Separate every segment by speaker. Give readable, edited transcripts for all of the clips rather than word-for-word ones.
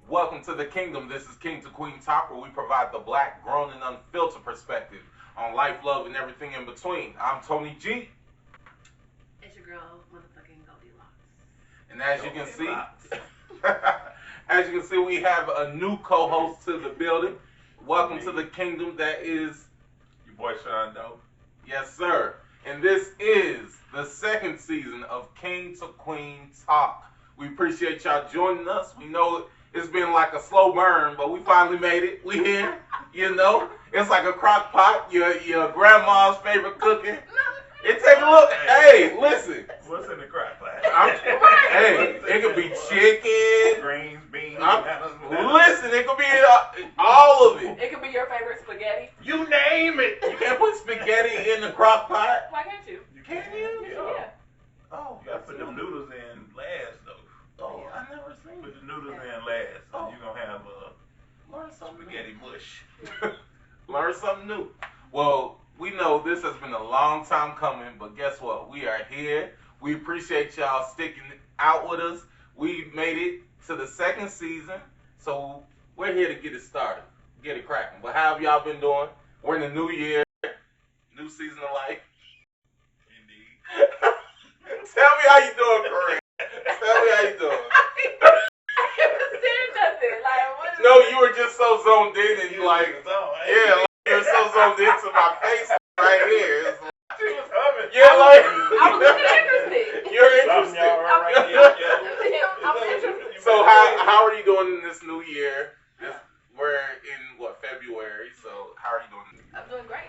Speaker 1: Welcome to the kingdom. This is King to Queen Talk, where we provide the black, grown, and unfiltered perspective on life, love, and everything in between. I'm Tony G.
Speaker 2: It's your girl, motherfucking Goldilocks.
Speaker 1: And as you can see, we have a new co-host to the building. Welcome to the kingdom. That is
Speaker 3: your boy Shawn, though.
Speaker 1: Yes, sir. And this is the second season of King to Queen Talk. We appreciate y'all joining us. We know it's been like a slow burn, but we finally made it. We here, you know. It's like a crock pot, your grandma's favorite cooking. It take a look. Hey, listen.
Speaker 3: What's in the crock pot?
Speaker 1: Hey, it could be chicken,
Speaker 3: greens, beans.
Speaker 1: Listen, it could be all of it.
Speaker 2: It could be your favorite spaghetti.
Speaker 3: You name it.
Speaker 1: You can't put spaghetti in the crock pot.
Speaker 2: Why can't you?
Speaker 1: Can you?
Speaker 2: Yeah.
Speaker 1: Oh,
Speaker 3: you gotta put them noodles in last, though.
Speaker 1: Oh, I never seen
Speaker 3: Put the noodles in last, so you're gonna have
Speaker 1: learn something
Speaker 3: spaghetti mush.
Speaker 1: Learn something new. Well, we know this has been a long time coming, but guess what? We are here. We appreciate y'all sticking out with us. We made it to the second season, so we're here to get it started, get it cracking. But how have y'all been doing? We're in the new year, new season of life.
Speaker 3: Indeed.
Speaker 1: Tell me how you doing, Korinne. Tell me how you doing.
Speaker 2: I haven't said nothing. Like, what is
Speaker 1: No, you were just so zoned in, and you like, yeah, like you're so zoned into my face right here. It's like,
Speaker 3: She was humming.
Speaker 1: yeah, like
Speaker 2: I was looking interested.
Speaker 1: you're interested.
Speaker 2: I'm interested.
Speaker 1: So how are you doing in this new year? We're in February. So how are you doing?
Speaker 2: I'm doing great.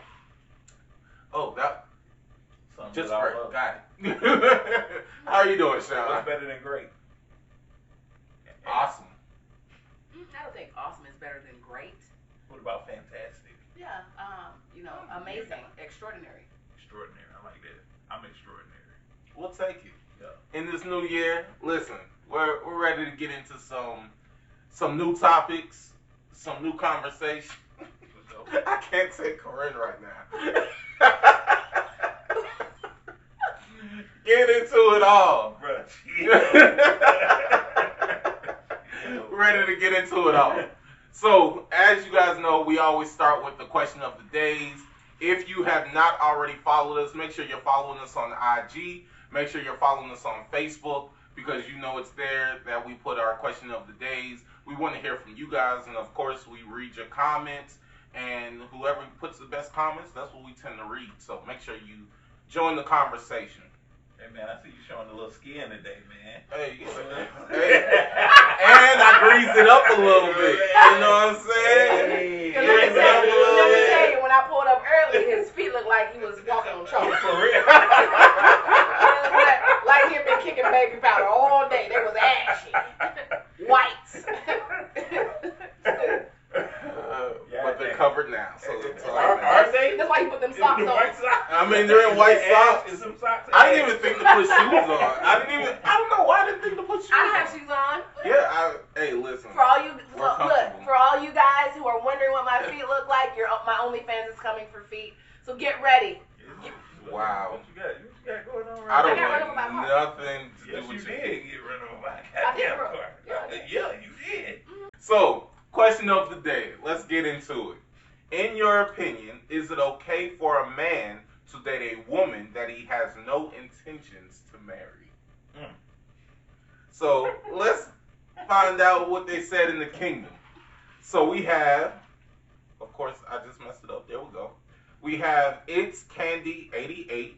Speaker 1: Oh, that
Speaker 3: Something
Speaker 1: just
Speaker 3: that I
Speaker 1: great.
Speaker 3: love.
Speaker 1: Got it. How are you doing, Shawn?
Speaker 3: What's better than great?
Speaker 1: Awesome.
Speaker 2: I don't think awesome is better than great.
Speaker 3: What about fantastic?
Speaker 2: Yeah. Amazing, extraordinary.
Speaker 3: Extraordinary. I like that. I'm extraordinary.
Speaker 1: We'll take it.
Speaker 3: Yeah.
Speaker 1: In this new year, listen, we're ready to get into some new topics, some new conversation. I can't say Korinne right now. Get into it all. Ready to get into it all. So, as you guys know, we always start with the question of the days. If you have not already followed us, make sure you're following us on IG. Make sure you're following us on Facebook, because you know it's there that we put our question of the days. We want to hear from you guys, and of course, we read your comments. And whoever puts the best comments, that's what we tend to read. So make sure you join the conversation.
Speaker 3: Hey man, I see you showing a little skin today, man.
Speaker 1: Hey, and I greased it up a little bit. You know what I'm saying?
Speaker 2: Let me tell you, when I pulled up early, his feet looked like he was walking on chalk.
Speaker 3: For real.
Speaker 2: like he had been kicking baby powder all day. They was ashy, white.
Speaker 1: But they're covered now. So
Speaker 3: are they?
Speaker 2: That's why you put them socks on.
Speaker 1: I mean, they're in white socks.
Speaker 3: Is some socks?
Speaker 1: I didn't even think to put shoes on. I don't know why I didn't think to put shoes on.
Speaker 2: I have shoes on.
Speaker 1: Yeah, hey, listen.
Speaker 2: For all you, for all you guys who are wondering what my feet look like, my OnlyFans is coming for feet. So get ready.
Speaker 1: Wow.
Speaker 3: What you got going on
Speaker 1: I
Speaker 3: right
Speaker 1: don't
Speaker 2: got run
Speaker 1: want
Speaker 2: over by a car.
Speaker 1: nothing to do
Speaker 3: Yes,
Speaker 1: with
Speaker 3: you did get run over by a
Speaker 2: I did
Speaker 3: goddamn
Speaker 2: run-
Speaker 3: car.
Speaker 2: yeah.
Speaker 3: Yeah, you did.
Speaker 1: So, question of the day. Let's get into it. In your opinion, is it okay for a man to date a woman that he has no intentions to marry? So, let's find out what they said in the kingdom. So, we have, of course, I just messed it up. There we go. We have It's Candy 88.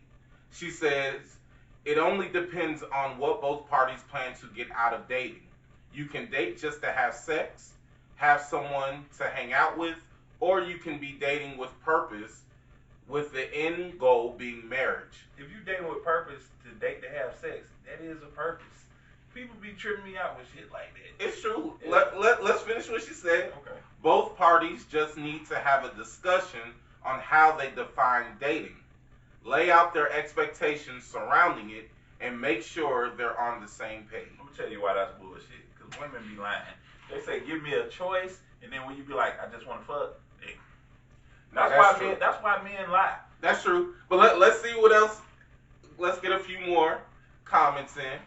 Speaker 1: She says, it only depends on what both parties plan to get out of dating. You can date just to have sex, have someone to hang out with, or you can be dating with purpose, with the end goal being marriage.
Speaker 3: If you dating with purpose to date to have sex, that is a purpose. People be tripping me out with shit like that.
Speaker 1: It's true.
Speaker 3: Yeah.
Speaker 1: Let's finish what she said.
Speaker 3: Okay.
Speaker 1: Both parties just need to have a discussion on how they define dating. Lay out their expectations surrounding it and make sure they're on the same page.
Speaker 3: Let me tell you why that's bullshit. Because women be lying. They say, give me a choice, and then when you be like, I just want to fuck. That's why men lie.
Speaker 1: That's true. But let's see what else. Let's get a few more comments in.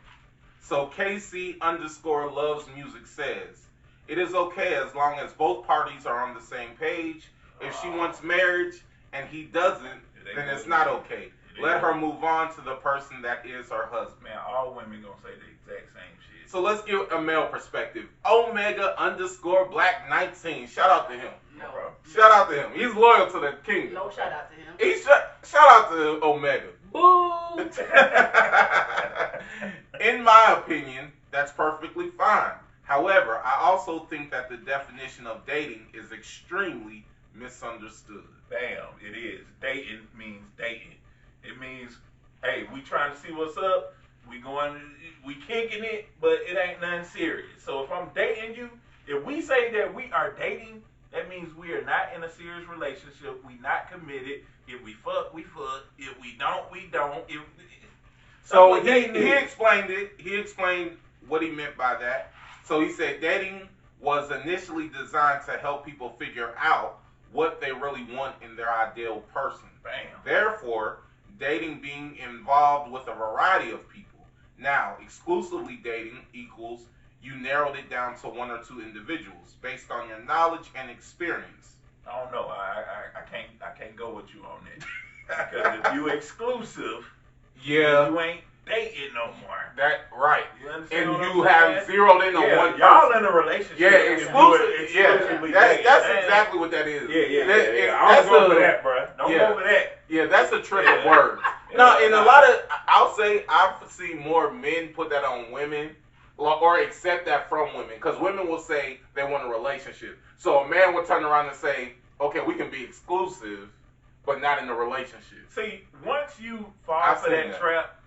Speaker 1: So KC_loves music says, it is okay as long as both parties are on the same page. If she wants marriage and he doesn't, then it's not okay. Let her move on to the person that is her husband.
Speaker 3: Man, all women gonna say the exact same shit.
Speaker 1: So let's give a male perspective. Omega_Black19. Shout out to him.
Speaker 2: No.
Speaker 1: Shout out to him. He's loyal to the kingdom.
Speaker 2: No shout out to him.
Speaker 1: Shout out to Omega.
Speaker 2: Boo!
Speaker 1: In my opinion, that's perfectly fine. However, I also think that the definition of dating is extremely misunderstood.
Speaker 3: Bam, it is. Dating means dating. It means, hey, we trying to see what's up. We kicking it, but it ain't nothing serious. So if I'm dating you, if we say that we are dating, that means we are not in a serious relationship. We not committed. If we fuck, we fuck. If we don't, we don't.
Speaker 1: So he explained it. He explained what he meant by that. So he said dating was initially designed to help people figure out what they really want in their ideal person.
Speaker 3: Bam.
Speaker 1: Therefore, dating being involved with a variety of people. Now, exclusively dating equals you narrowed it down to one or two individuals based on your knowledge and experience.
Speaker 3: I don't know. I can't go with you on that. Because if you exclusive,
Speaker 1: yeah,
Speaker 3: you ain't dating no more.
Speaker 1: That right.
Speaker 3: You understand?
Speaker 1: And you have zeroed in on one person.
Speaker 3: Y'all in a relationship.
Speaker 1: Yeah, exclusively. That's exactly what that is.
Speaker 3: Yeah. I don't go for that, bro. Don't go for that.
Speaker 1: Yeah, that's a trick of words. No, in a lot of, I'll say I've seen more men put that on women or accept that from women, because women will say they want a relationship. So a man will turn around and say, okay, we can be exclusive, but not in a relationship.
Speaker 3: See, once you fall for that trap,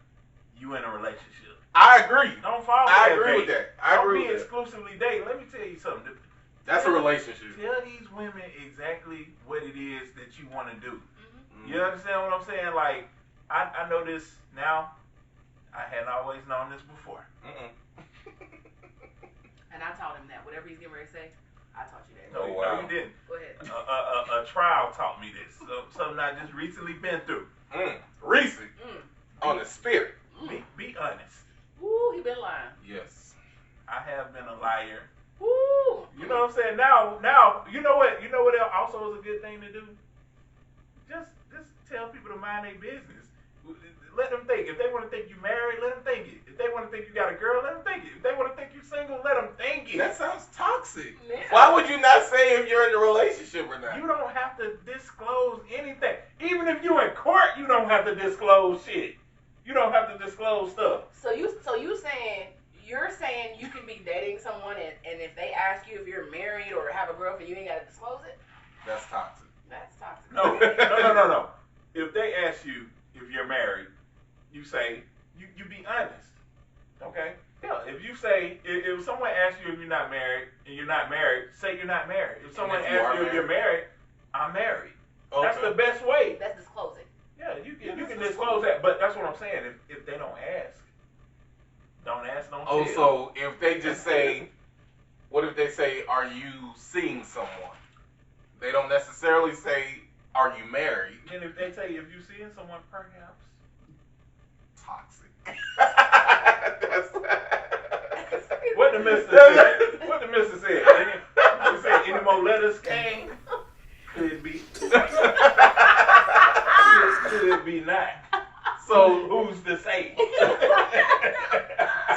Speaker 3: you in a relationship.
Speaker 1: I agree.
Speaker 3: Don't fall for
Speaker 1: I
Speaker 3: that.
Speaker 1: agree with that. I agree with that.
Speaker 3: Don't be exclusively dating. Let me tell you something.
Speaker 1: That's a relationship.
Speaker 3: Tell these women exactly what it is that you want to do. Mm-hmm. You understand what I'm saying? Like, I know this now. I hadn't always known this before.
Speaker 2: And I taught him that. Whatever he's getting ready to say, I taught you that.
Speaker 3: No, no, you didn't.
Speaker 2: Go ahead.
Speaker 3: A trial taught me this. Something I just recently been through.
Speaker 1: Recent. On the spirit.
Speaker 3: Be honest.
Speaker 2: Woo, he been lying.
Speaker 1: Yes.
Speaker 3: I have been a liar.
Speaker 2: Woo.
Speaker 3: You know what I'm saying? Now, you know what? You know what also is a good thing to do? Just tell people to mind their business. Let them think. If they want to think you married, let them think it. If they want to think you got a girl, let them think it. If they want to think you single, let them think it.
Speaker 1: That sounds toxic.
Speaker 2: Yeah.
Speaker 1: Why would you not say if you're in a relationship or not?
Speaker 3: You don't have to disclose anything. Even if you're in court, you don't have to disclose shit. You don't have to disclose stuff.
Speaker 2: So you're saying you can be dating someone and if they ask you if you're married or have a girlfriend, you ain't got to disclose it?
Speaker 1: That's toxic.
Speaker 2: That's toxic.
Speaker 3: No. If they ask you if you're married, you say, you be honest. Okay? Yeah, if you say, if someone asks you if you're not married, and you're not married, say you're not married. If someone asks you if you're married, I'm married. Okay. That's the best way.
Speaker 2: That's disclosing.
Speaker 3: Yeah, you can disclose that, but that's what I'm saying. If they don't ask, don't tell.
Speaker 1: Oh, so if they just say, what if they say, are you seeing someone? They don't necessarily say, are you married?
Speaker 3: And if they say, if you're seeing someone, perhaps.
Speaker 1: Toxic.
Speaker 3: What the mister said? What the mister said? He said, any more letters came? Could be. Could be not.
Speaker 1: So
Speaker 3: who's to say?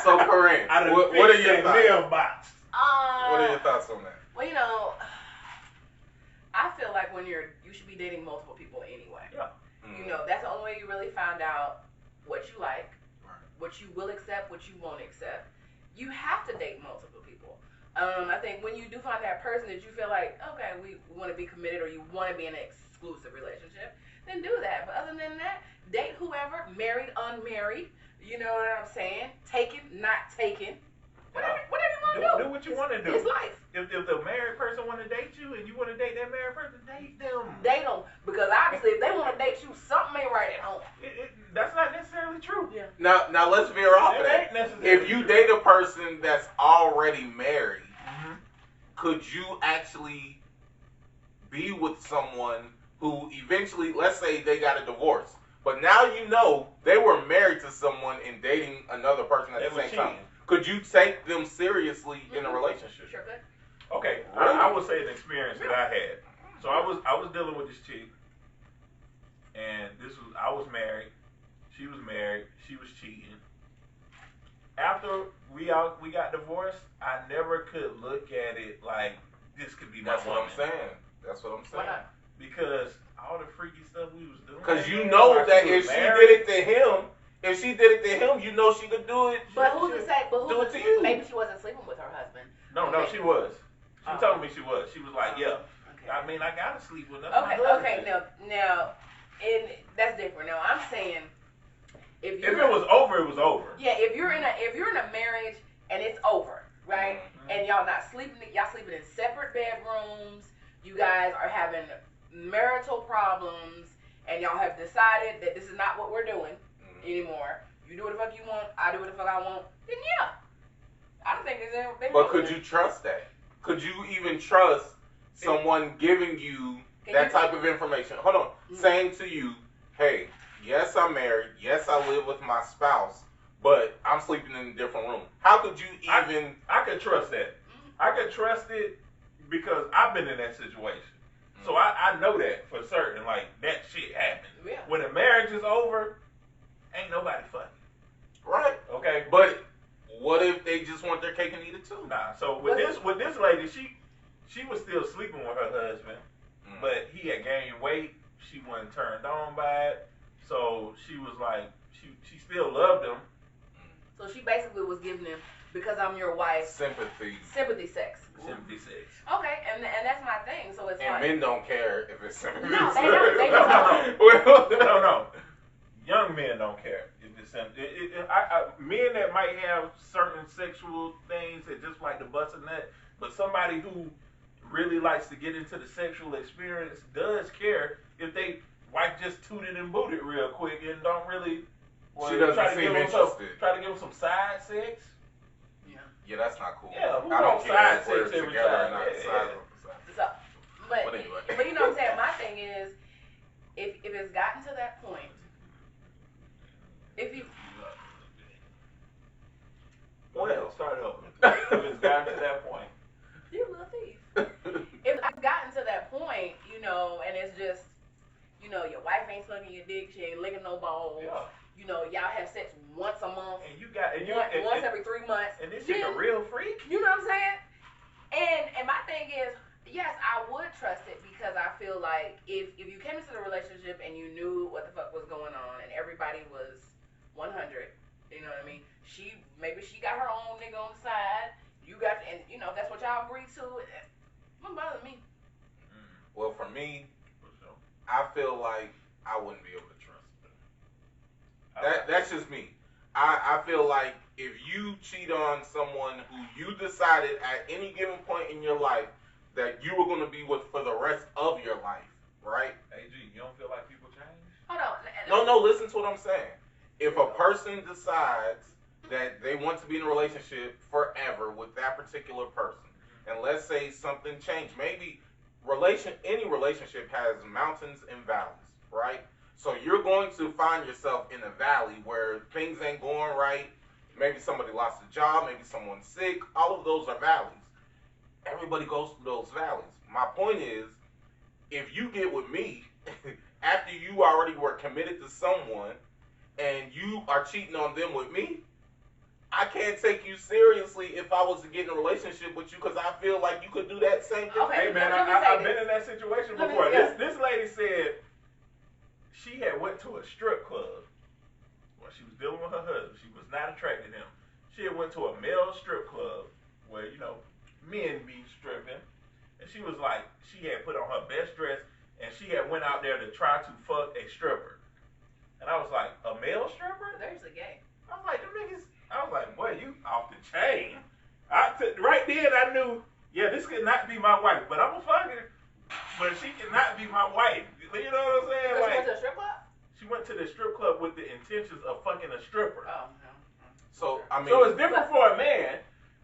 Speaker 1: So Korinne, what are your thoughts?
Speaker 3: Mailbox.
Speaker 1: What are your thoughts on that?
Speaker 2: Well, I feel like you should be dating multiple people anyway.
Speaker 3: Yeah.
Speaker 2: That's the only way you really find out what you like, what you will accept, what you won't accept. You have to date multiple people. I think when you do find that person that you feel like, okay, we want to be committed or you want to be in an exclusive relationship, then do that. But other than that, date whoever, married, unmarried, you know what I'm saying? Taken, not taken. Whatever you want to do.
Speaker 3: Do what you want to do.
Speaker 2: It's life.
Speaker 3: If the married person want to date you and you want to date that married person, date them.
Speaker 2: Date them. Because obviously if they want to date you, something ain't right at home.
Speaker 3: That's not necessarily true.
Speaker 2: Yeah.
Speaker 1: Now let's veer off of that. If you date a person that's already married, could you actually be with someone who eventually, let's say they got a divorce, but now you know they were married to someone and dating another person at the same time. Could you take them seriously in a relationship?
Speaker 2: Sure could.
Speaker 3: Okay,
Speaker 1: Really?
Speaker 3: I would say an experience that I had. So I was dealing with this chick, and I was married. She was married. She was cheating. After we got divorced, I never could look at it like this could be my woman.
Speaker 1: That's what I'm saying.
Speaker 2: Why not?
Speaker 3: Because all the freaky stuff we was doing.
Speaker 1: Because you know that if she did it to him, you know she could do it.
Speaker 2: But who's to say?
Speaker 1: Do it to you.
Speaker 2: Maybe she wasn't sleeping with her husband.
Speaker 3: No, she was. She told me she was. She was like, yeah.
Speaker 2: Okay.
Speaker 3: I mean, I gotta sleep with her.
Speaker 2: Okay. Now, and that's different. Now, I'm saying, if
Speaker 3: it was over, it was over.
Speaker 2: Yeah, if you're in a marriage and it's over, right? Mm-hmm. And y'all sleeping in separate bedrooms. You guys are having marital problems, and y'all have decided that this is not what we're doing anymore. You do what the fuck you want, I do what the fuck I want. Then yeah, I don't think there's anything.
Speaker 1: But could you trust that? Could you even trust someone giving you that type of information? Hold on, saying to you, "Hey, yes, I'm married. Yes, I live with my spouse, but I'm sleeping in a different room." How could you even?
Speaker 3: I could trust that. I could trust it because I've been in that situation. So I know that for certain. Like, that shit happens.
Speaker 2: Yeah.
Speaker 3: When the marriage is over, ain't nobody fucking.
Speaker 1: Right.
Speaker 3: Okay.
Speaker 1: But what if they just want their cake and eat it too?
Speaker 3: Nah. So with this lady, she was still sleeping with her husband, but he had gained weight. She wasn't turned on by it. So she was like, she still loved him.
Speaker 2: So she basically was giving him, because I'm your wife, sympathy sex.
Speaker 3: Sympathy sex.
Speaker 2: Okay, and that's my thing. So it's like,
Speaker 1: men don't care if it's sympathy
Speaker 2: no,
Speaker 1: sex.
Speaker 2: they don't.
Speaker 3: No. Young men don't care if it's sympathy. Men that might have certain sexual things that just like to bust a nut, but somebody who really likes to get into the sexual experience does care if they wife just tooted and booted real quick and don't really.
Speaker 1: She doesn't seem interested.
Speaker 3: Try to give them some side sex.
Speaker 1: Yeah, that's not cool.
Speaker 3: Yeah,
Speaker 1: I don't care if we're
Speaker 3: every
Speaker 1: together
Speaker 3: time.
Speaker 1: or not.
Speaker 2: So, but
Speaker 1: anyway.
Speaker 2: But you know what I'm saying? My thing is, if it's gotten to that point, if you
Speaker 3: go ahead, start over. If it's gotten to that point,
Speaker 2: you little thief. If it's gotten to that point, and it's just, your wife ain't sucking your dick, she ain't licking no balls. Yeah. Y'all have sex once a month.
Speaker 3: And
Speaker 2: once every 3 months.
Speaker 3: And this chick a real freak.
Speaker 2: You know what I'm saying? And my thing is, yes, I would trust it, because I feel like if you came into the relationship and you knew what the fuck was going on and everybody was 100, you know what I mean? Maybe she got her own nigga on the side. You got, and that's what y'all agreed to. It don't bother me.
Speaker 1: Well, for me, I feel like I wouldn't be able to trust her. That's just me. I feel like if you cheat on someone who you decided at any given point in your life that you were going to be with for the rest of your life, right?
Speaker 3: AG, you don't feel like people change?
Speaker 2: Hold on.
Speaker 1: No, listen to what I'm saying. If a person decides that they want to be in a relationship forever with that particular person, and let's say something changed, maybe any relationship has mountains and valleys, right? So you're going to find yourself in a valley where things ain't going right. Maybe somebody lost a job, maybe someone's sick. All of those are valleys. Everybody goes through those valleys. My point is, if you get with me after you already were committed to someone and you are cheating on them with me, I can't take you seriously if I was to get in a relationship with you, because I feel like you could do that same thing.
Speaker 3: Okay, hey man, I've been in that situation before. This lady said she had went to a strip club when she was dealing with her husband. She was not attracted to him. She had went to a male strip club where, men be stripping. And she was like, she had put on her best dress and she had went out there to try to fuck a stripper. And I was like, a male stripper?
Speaker 2: There's a gay.
Speaker 3: I was like, them niggas, I was like, boy, you off the chain. Right then I knew, yeah, this could not be my wife, but I'm a fucker. But she cannot be my wife. You know what I'm saying?
Speaker 2: She went to a strip club?
Speaker 3: She went to the strip club with the intentions of fucking a stripper.
Speaker 2: Oh, no.
Speaker 1: So
Speaker 3: it's different for a man,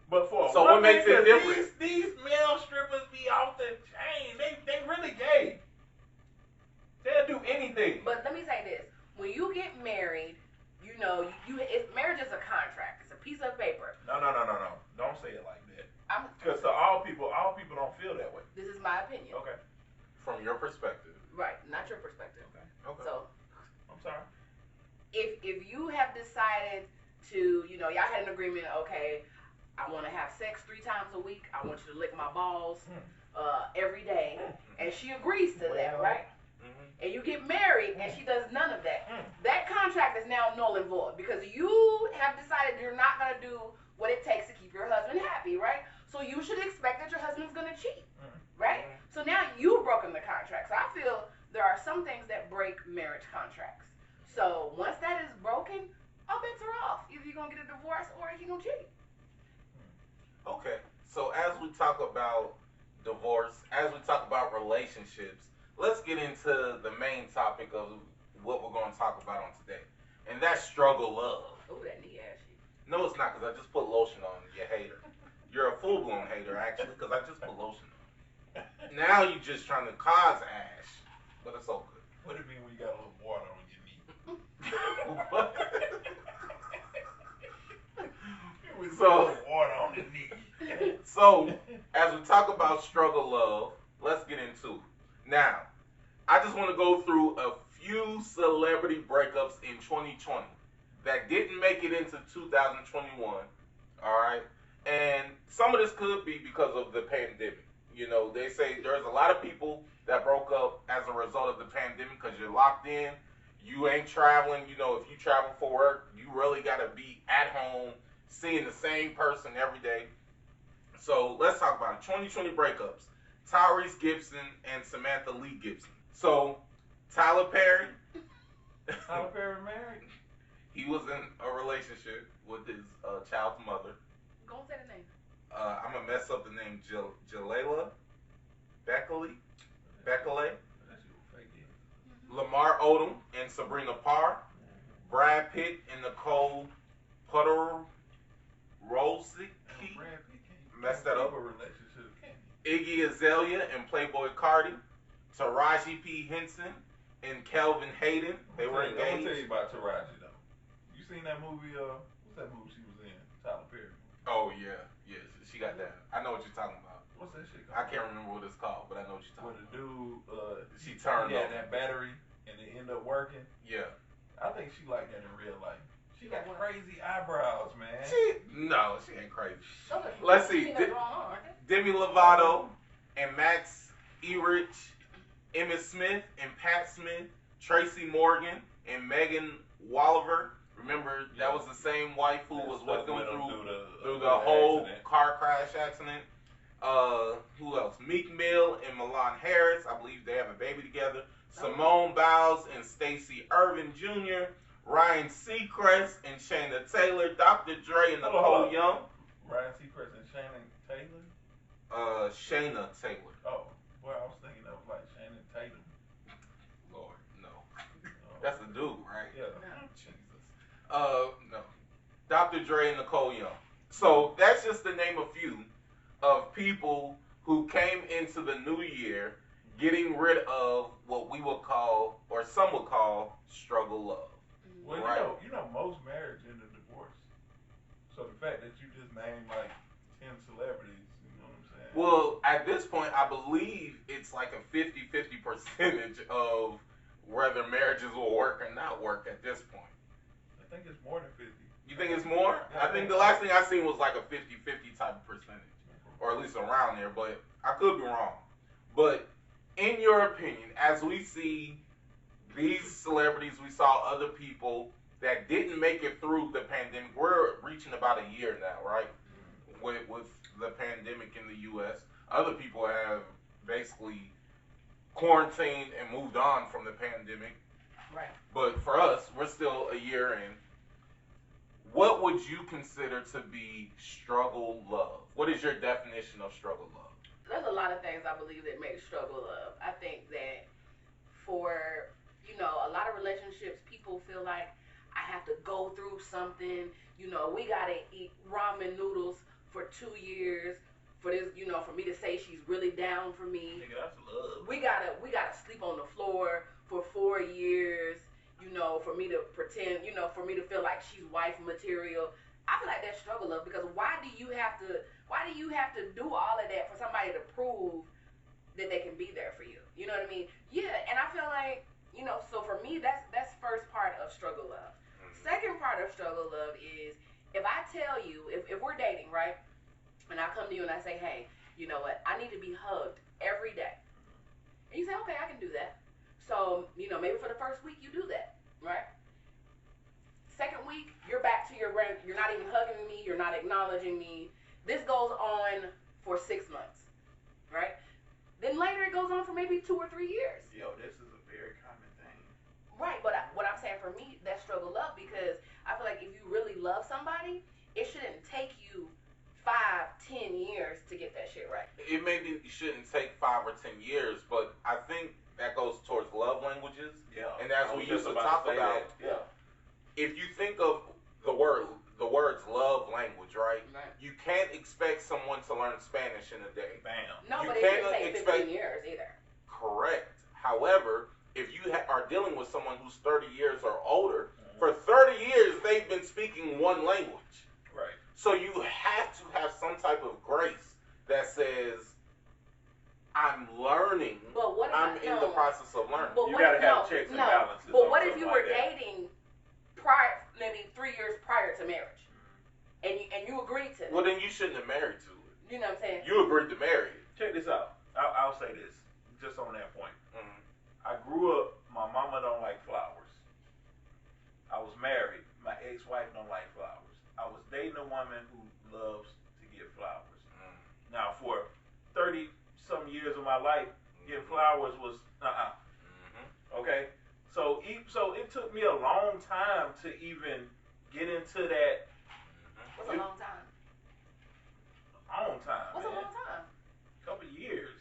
Speaker 3: but for a woman,
Speaker 1: what makes it different?
Speaker 3: These male strippers be off the chain. They really gay. They'll do anything.
Speaker 2: But let me say this: when you get married, marriage is a contract. It's a piece of paper.
Speaker 3: No. Don't say it like that. Because to all people
Speaker 2: my opinion.
Speaker 3: Okay.
Speaker 1: From your perspective.
Speaker 2: Right, not your perspective.
Speaker 1: Okay.
Speaker 2: So,
Speaker 3: I'm sorry.
Speaker 2: if you have decided to, y'all had an agreement, okay, I want to have sex 3 times a week. I want you to lick my balls every day. And she agrees to that, right? And you get married and she does none of that. That contract is now null and void because you have decided you're not going to do what it takes to keep your husband happy, right? So you should expect that your husband's going to cheat, right? So now you've broken the contract. So I feel there are some things that break marriage contracts. So once that is broken, all bets are off. Either you're going to get a divorce or he's going to cheat.
Speaker 1: Okay, so as we talk about divorce, as we talk about relationships, let's get into the main topic of what we're going to talk about on today, and that's struggle love.
Speaker 2: Oh, that knee ashy.
Speaker 1: No, it's not, because I just put lotion on you hater. You're a full-blown hater, actually, because I just put lotion on. Now you're just trying to cause ash, but it's all good.
Speaker 3: What do you mean when you got a little water on your knee?
Speaker 1: So,
Speaker 3: water on the knee.
Speaker 1: So, as we talk about struggle love, let's get into it. Now, I just want to go through a few celebrity breakups in 2020 that didn't make it into 2021, all right? And some of this could be because of the pandemic. You know, they say there's a lot of people that broke up as a result of the pandemic because you're locked in, you ain't traveling. You know, if you travel for work, you really got to be at home, seeing the same person every day. So let's talk about it. 2020 breakups. Tyrese Gibson and Samantha Lee Gibson. So Tyler Perry.
Speaker 3: Tyler Perry married?
Speaker 1: He was in a relationship with his child's mother.
Speaker 2: Go and say the name.
Speaker 1: I'm going to mess up the name. Jalala Beckley. Lamar Odom and Sabrina Parr. Brad Pitt and Nicole Podoroski. Messed that up. Iggy Azalea and Playboy Cardi. Taraji P. Henson and Kelvin Hayden. They were engaged.
Speaker 3: I'm gonna tell you about Taraji though. You seen that movie? What's that movie she was in? Tyler Perry.
Speaker 1: Oh yeah, she got that. I know what you're talking about.
Speaker 3: What's that shit
Speaker 1: I
Speaker 3: called?
Speaker 1: can't remember what it's called, but I know what you're talking
Speaker 3: When
Speaker 1: about.
Speaker 3: the dude,
Speaker 1: She turned
Speaker 3: yeah,
Speaker 1: on.
Speaker 3: that battery, and it ended up working.
Speaker 1: Yeah.
Speaker 3: I think she like that in real life. She got
Speaker 2: What?
Speaker 3: crazy eyebrows, man.
Speaker 1: She ain't crazy.
Speaker 2: Okay.
Speaker 1: Let's see. Demi Lovato and Max Erich, Emmitt Smith and Pat Smith, Tracy Morgan and Megan Walliver. Remember, that was the same wife who was with them through the whole
Speaker 3: accident.
Speaker 1: car crash accident. Who else? Meek Mill and Milan Harris. I believe they have a baby together. Simone Biles and Stacey Irvin Jr. Ryan Seacrest and Shayna Taylor. Dr. Dre and Nicole Young.
Speaker 3: Ryan Seacrest and Shannon Taylor?
Speaker 1: Shayna Taylor.
Speaker 3: Oh, boy, I was thinking that was like Shannon Tatum.
Speaker 1: Lord, no. That's the dude, right?
Speaker 3: Yeah.
Speaker 1: Jesus. No. Dr. Dre and Nicole Young. So that's just to name a few of people who came into the new year getting rid of what we would call, or some would call, struggle love.
Speaker 3: Well,
Speaker 1: right?
Speaker 3: you know, most marriage end in divorce. So the fact that you just named like 10 celebrities, you know what I'm saying?
Speaker 1: Well, at this point, I believe it's like a 50-50 percentage of whether marriages will work or not work at this point.
Speaker 3: I think it's more than 50.
Speaker 1: You think it's more? I think the last thing I seen was like a 50-50 type of percentage, or at least around there, but I could be wrong. But in your opinion, as we see these celebrities, we saw other people that didn't make it through the pandemic. We're reaching about a year now, right? With the pandemic in the U.S. Other people have basically quarantined and moved on from the pandemic.
Speaker 2: Right.
Speaker 1: But for us, we're still a year in. What would you consider to be struggle love? What is your definition of struggle love?
Speaker 2: There's a lot of things I believe that make struggle love. I think that for, a lot of relationships, people feel like I have to go through something. We got to eat ramen noodles for 2 years for this, for me to say she's really down for me.
Speaker 3: Nigga, that's love.
Speaker 2: We gotta sleep on the floor for 4 years, for me to pretend, for me to feel like she's wife material. I feel like that's struggle love, because why do you have to do all of that for somebody to prove that they can be there for you. You know what I mean? Yeah, and I feel like, so for me, that's first part of struggle love. Second part of struggle love is if I tell you, if we're dating, right? And I come to you and I say, hey, you know what? I need to be hugged every day. And you say, okay, I can do that. So, maybe for the first week you do that, right? Second week, you're back to you're not even hugging me, you're not acknowledging me. This goes on for 6 months, right? Then later it goes on for maybe 2 or 3 years.
Speaker 3: Yo, this is a very common thing.
Speaker 2: Right, but what I'm saying for me, that's struggle love, because I feel like if you really love somebody, it shouldn't take you 5, 10 years to get that shit right.
Speaker 1: It maybe shouldn't take 5 or 10 years, but I think that goes towards love languages.
Speaker 3: Yeah.
Speaker 1: And as we used to talk about,
Speaker 3: yeah.
Speaker 1: If you think of the words love language, right? You can't expect someone to learn Spanish in a day.
Speaker 3: Bam.
Speaker 2: No,
Speaker 1: you
Speaker 2: but it shouldn't take 15 years either.
Speaker 1: Correct. However, if you are dealing with someone who's 30 years or older, for 30 years they've been speaking one language.
Speaker 3: Right.
Speaker 1: So you have to have some type of grace that says, I'm learning.
Speaker 2: But what if
Speaker 1: I'm in the process of learning.
Speaker 2: But
Speaker 3: you gotta have checks and balances.
Speaker 2: But what if you were
Speaker 3: like
Speaker 2: dating maybe 3 years prior to marriage, and you agreed to it?
Speaker 1: Well, then you shouldn't have married to it.
Speaker 2: You know what I'm saying?
Speaker 1: You agreed to marry it.
Speaker 3: Check this out. I'll say this just on that point.
Speaker 1: Mm-hmm.
Speaker 3: I grew up. My mama don't like flowers. I was married. My ex-wife don't like flowers. I was dating a woman who loves to get flowers.
Speaker 1: Mm-hmm.
Speaker 3: Now, for 30 some years of my life, getting flowers was
Speaker 1: Mm-hmm.
Speaker 3: Okay. So it took me a long time to even get into that.
Speaker 2: What's a long time?
Speaker 3: Long time.
Speaker 2: What's
Speaker 3: man.
Speaker 2: a long time?
Speaker 3: Couple years.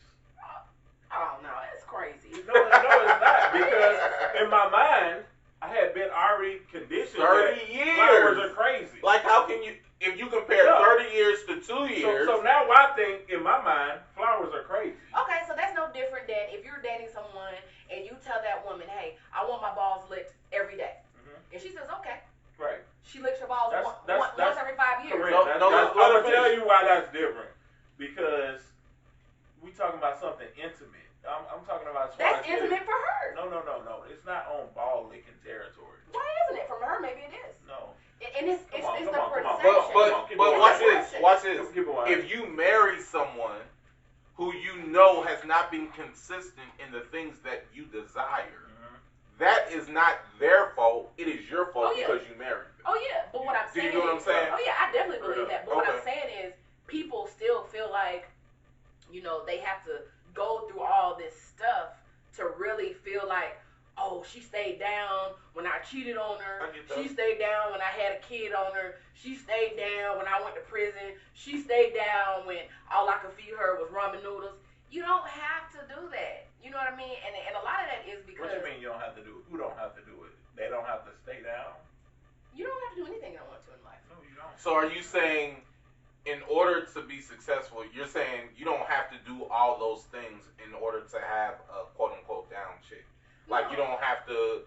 Speaker 2: Oh no, that's crazy.
Speaker 3: No, it's not, because in my mind, I had been already conditioned
Speaker 1: 30
Speaker 3: that
Speaker 1: years.
Speaker 3: flowers are crazy.
Speaker 1: Like, how can you, if you compare 30 years to 2 years.
Speaker 3: So now I think, in my mind, flowers are crazy.
Speaker 2: Okay, so that's no different than if you're dating someone and you tell that woman, hey, I want my balls licked every day. And she says, okay.
Speaker 3: Right.
Speaker 2: She licks your balls once every 5 years.
Speaker 3: Correct. I'm going to tell you why that's different. Because we talking about something intimate. I'm talking about as far
Speaker 2: that's
Speaker 3: as
Speaker 2: intimate for her.
Speaker 3: No. It's not on ball licking territory.
Speaker 2: Why isn't it? From her, maybe it is.
Speaker 3: No.
Speaker 2: And it's the perception.
Speaker 1: But watch this.
Speaker 3: If
Speaker 1: If you marry someone who you know has not been consistent in the things that you desire, that is not their fault. It is your fault because you married them.
Speaker 2: Oh yeah, but what I'm saying
Speaker 1: Do you know what I'm saying?
Speaker 2: Oh yeah, I definitely believe that. But what I'm saying is, people still feel like, they have to go through all this stuff to really feel like, oh, she stayed down when I cheated on her. She stayed down when I had a kid on her. She stayed down when I went to prison. She stayed down when all I could feed her was ramen noodles. You don't have to do that. You know what I mean? And a lot of that is because...
Speaker 3: What you mean you don't have to do it? Who don't have to do it? They don't have to stay down?
Speaker 2: You don't have to do anything you don't want to in life.
Speaker 3: No, you don't.
Speaker 1: So are you saying, in order to be successful, you're saying you don't have to do all those things in order to have a quote-unquote down chick? Like, you don't have to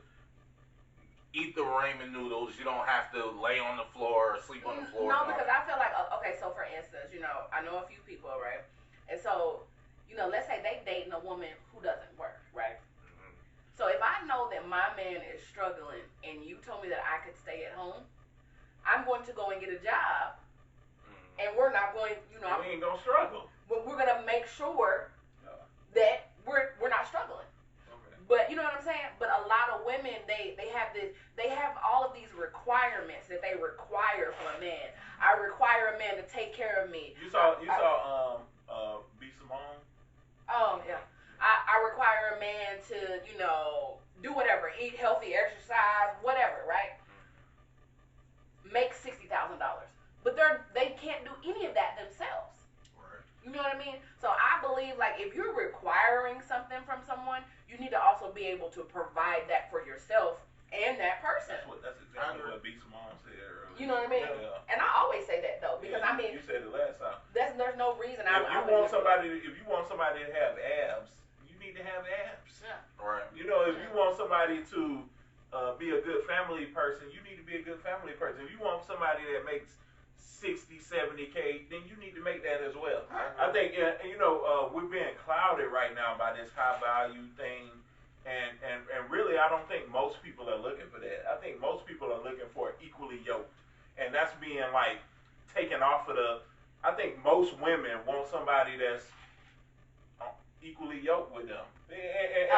Speaker 1: eat the ramen noodles. You don't have to lay on the floor or sleep on the floor.
Speaker 2: No, because I feel like, okay, so for instance, I know a few people, right? And so, let's say they dating a woman who doesn't work, right?
Speaker 1: Mm-hmm.
Speaker 2: So if I know that my man is struggling and you told me that I could stay at home, I'm going to go and get a job, and we're not going,
Speaker 3: we ain't going to struggle.
Speaker 2: We're going to make sure that we're not struggling. But you know what I'm saying? But a lot of women, they have all of these requirements that they require from a man. I require a man to take care of me.
Speaker 3: You saw B. Simone?
Speaker 2: Oh yeah. I require a man to, do whatever, eat healthy, exercise, whatever, right? Make $60,000. But they can't do any of that themselves.
Speaker 1: Right.
Speaker 2: You know what I mean? So I believe, like, if you're requiring something from someone, you need to also be able to provide that for yourself and that person.
Speaker 3: That's exactly what B. Simone said earlier.
Speaker 2: You know what I mean?
Speaker 3: Yeah.
Speaker 2: And I always say that though, because
Speaker 3: you said it last time.
Speaker 2: There's no reason
Speaker 3: if you want somebody to have abs, you need to have abs.
Speaker 2: Yeah.
Speaker 1: Right.
Speaker 3: If you want somebody to be a good family person, you need to be a good family person. If you want somebody that makes 60, 70K, then you need to make that as well. I think, we're being clouded right now by this high value thing. And really, I don't think most people are looking for that. I think most people are looking for equally yoked. And that's being like taken off of I think most women want somebody that's equally yoked with them. And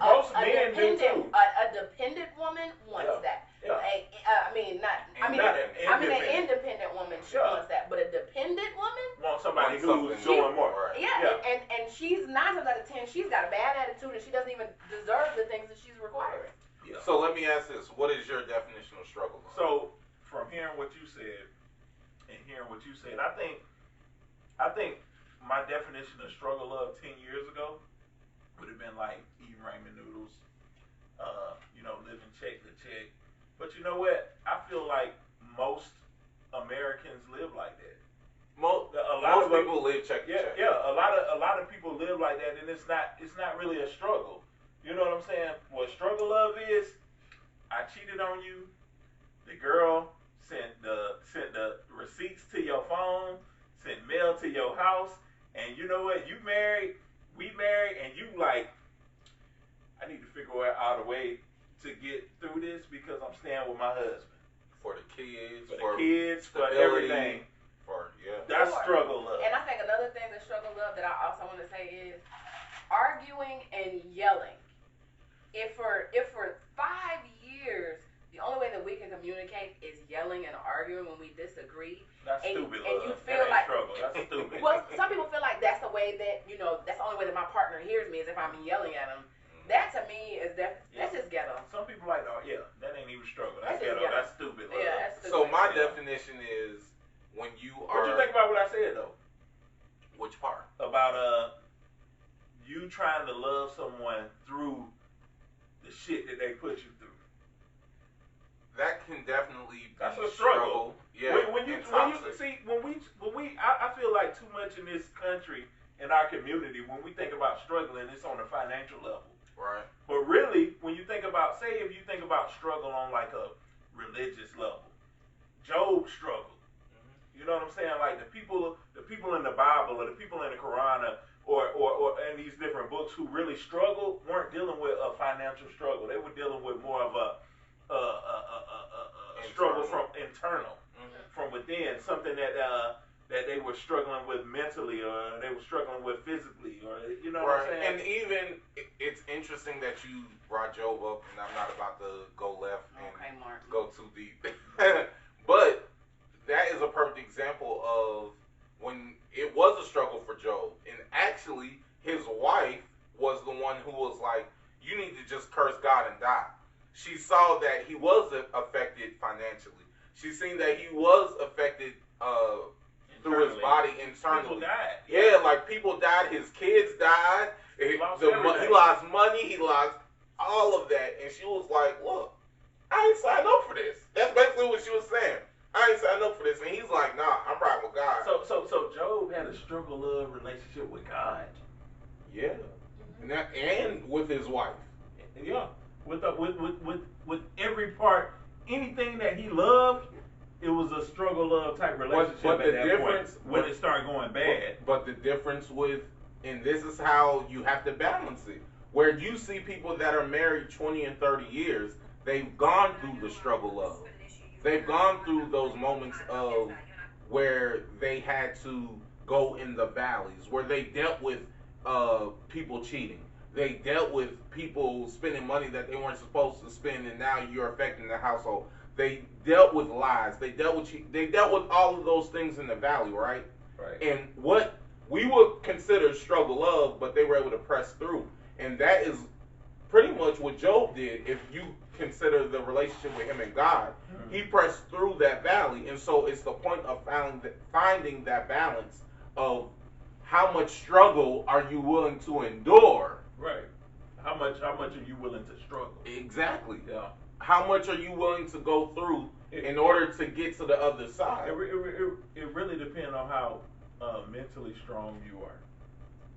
Speaker 3: most men do too.
Speaker 2: A dependent woman wants that.
Speaker 3: Yeah.
Speaker 2: An independent woman, she wants that. But a dependent woman
Speaker 3: wants somebody who's doing more.
Speaker 2: Right. Yeah. And she's 9 times out of 10, she's got a bad attitude and she doesn't even deserve the things that she's requiring.
Speaker 1: Yeah. So let me ask this: what is your definition of struggle?
Speaker 3: So from hearing what you said and hearing what you said, I think my definition of struggle love 10 years ago would have been like eating ramen noodles, living check to check. But you know what? I feel like most Americans live like that.
Speaker 1: Most people live check to check.
Speaker 3: Yeah. A lot of people live like that, and it's not really a struggle. You know what I'm saying? What struggle love is, I cheated on you. The girl sent the receipts to your phone, sent mail to your house, and you know what? We married, and you like, I need to figure out a way to get through this because I'm staying with my husband.
Speaker 1: For the kids,
Speaker 3: for everything. That's struggle love.
Speaker 2: And I think another thing that struggle love that I also want to say is arguing and yelling. If for 5 years the only way that we can communicate is yelling and arguing when we disagree.
Speaker 3: That's stupid.
Speaker 2: And you feel
Speaker 3: that ain't
Speaker 2: like
Speaker 3: struggle. That's stupid.
Speaker 2: Well, some people feel like that's the way that that's the only way that my partner hears me is if I'm yelling at him. That to me is that's just ghetto.
Speaker 3: Some people like, that ain't even struggle. That's ghetto. That's stupid.
Speaker 2: Yeah, that's stupid.
Speaker 1: So my definition is when you are.
Speaker 3: What you think about what I said though?
Speaker 1: Which part?
Speaker 3: About you trying to love someone through the shit that they put you through.
Speaker 1: That can definitely be
Speaker 3: that's a struggle.
Speaker 1: Yeah.
Speaker 3: When I feel like too much in this country, in our community, when we think about struggling, it's on a financial level.
Speaker 1: Right.
Speaker 3: But really, when you think about, say if you think about struggle on like a religious level, Job struggled. You know what I'm saying? Like the people in the Bible or the people in the Quran or in these different books who really struggled weren't dealing with a financial struggle. They were dealing with more of a struggle from internal, from within, something that they were struggling with mentally, or they were struggling with physically, or you know what I'm saying?
Speaker 1: And even it's interesting that you brought Job up, and I'm not about to go left and go too deep, but that is a perfect example of when it was a struggle for Job, and actually his wife was the one who was like, "You need to just curse God and die." She saw that he was affected financially. She seen that he was affected through his body internally.
Speaker 3: People died.
Speaker 1: Yeah, like people died. His kids died. He lost money. He lost all of that. And she was like, "Look, I ain't signed up for this." That's basically what she was saying. I ain't signed up for this. And he's like, "Nah, I'm riding with God."
Speaker 3: So Job had a struggle love relationship with God.
Speaker 1: Yeah, and with his wife.
Speaker 3: Yeah, with every part, anything that he loved. It was a struggle love type relationship
Speaker 1: but
Speaker 3: at that point when it started going bad.
Speaker 1: But the difference with, and this is how you have to balance it, where you see people that are married 20 and 30 years, they've gone through the struggle love. They've gone through those moments of where they had to go in the valleys, where they dealt with people cheating. They dealt with people spending money that they weren't supposed to spend, and now you're affecting the household. They dealt with lies. They dealt with all of those things in the valley, right?
Speaker 3: Right.
Speaker 1: And what we would consider struggle love, but they were able to press through. And that is pretty much what Job did. If you consider the relationship with him and God, he pressed through that valley. And so it's the point of finding that balance of how much struggle are you willing to endure?
Speaker 3: Right. How much are you willing to struggle?
Speaker 1: Exactly.
Speaker 3: Yeah.
Speaker 1: How much are you willing to go through in order to get to the other side?
Speaker 3: It really depends on how mentally strong you are.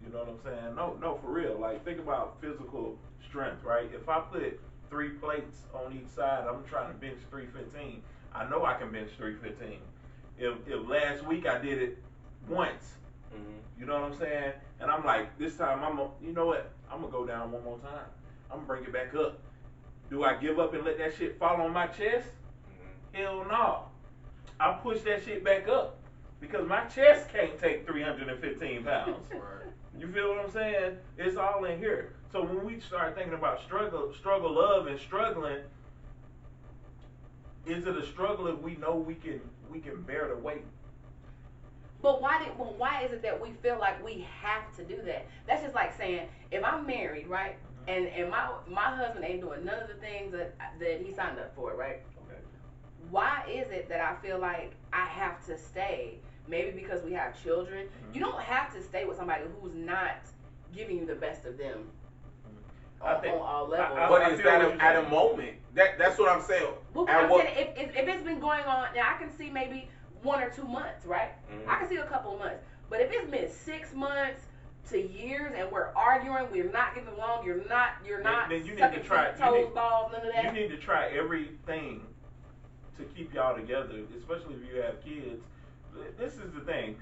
Speaker 3: You know what I'm saying? No, for real. Like, think about physical strength, right? If I put 3 plates on each side, I'm trying to bench 315. I know I can bench 315. If last week I did it once, you know what I'm saying? And I'm like, this time you know what? I'm gonna go down one more time. I'm gonna bring it back up. Do I give up and let that shit fall on my chest? Hell no. I push that shit back up because my chest can't take 315 pounds. You feel what I'm saying? It's all in here. So when we start thinking about struggle, love, and struggling, is it a struggle if we know we can bear the weight?
Speaker 2: But why is it that we feel like we have to do that? That's just like saying, if I'm married, right, and my husband ain't doing none of the things that he signed up for, right?
Speaker 3: Okay.
Speaker 2: Why is it that I feel like I have to stay? Maybe because we have children. You don't have to stay with somebody who's not giving you the best of them on all levels.
Speaker 1: But is that at a moment? That's what I'm saying.
Speaker 2: Well, I'm saying if it's been going on, now I can see maybe 1 or 2 months, right? I can see a couple of months. But if it's been 6 months to years and we're arguing, we're not getting along, you're not
Speaker 3: then you
Speaker 2: sucking
Speaker 3: need to try
Speaker 2: toes, balls, none of that.
Speaker 3: You need to try everything to keep y'all together, especially if you have kids. This is the thing.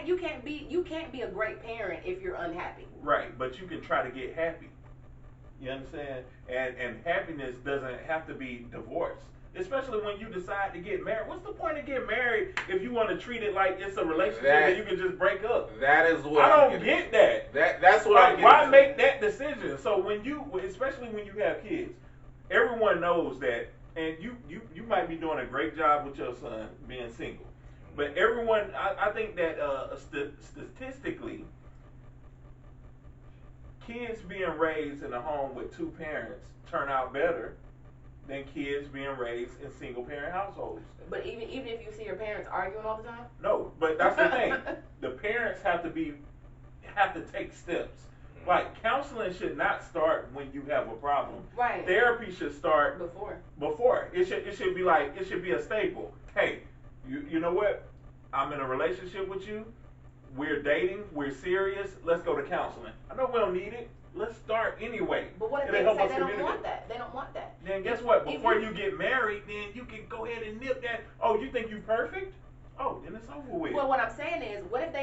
Speaker 2: You can't be a great parent if you're unhappy.
Speaker 3: Right, but you can try to get happy. You understand? And happiness doesn't have to be divorce. Especially when you decide to get married. What's the point of getting married if you want to treat it like it's a relationship that you can just break up?
Speaker 1: That is what
Speaker 3: I don't get that.
Speaker 1: That's what I'm getting.
Speaker 3: Why make that decision? So especially when you have kids, everyone knows that, and you might be doing a great job with your son being single. But everyone, I think that statistically, kids being raised in a home with 2 parents turn out better than kids being raised in single parent households.
Speaker 2: But even if you see your parents arguing all the time?
Speaker 3: No, but that's the thing. The parents have to take steps. Like, counseling should not start when you have a problem.
Speaker 2: Right.
Speaker 3: Therapy should start
Speaker 2: before.
Speaker 3: It should be a staple. Hey, you know what? I'm in a relationship with you. We're dating. We're serious. Let's go to counseling. I know we don't need it. Let's start anyway.
Speaker 2: But what if they say they don't want that? They don't want that.
Speaker 3: Then guess what? Before you get married, then you can go ahead and nip that. Oh, you think you perfect? Oh, then it's over with.
Speaker 2: Well, what I'm saying is, what if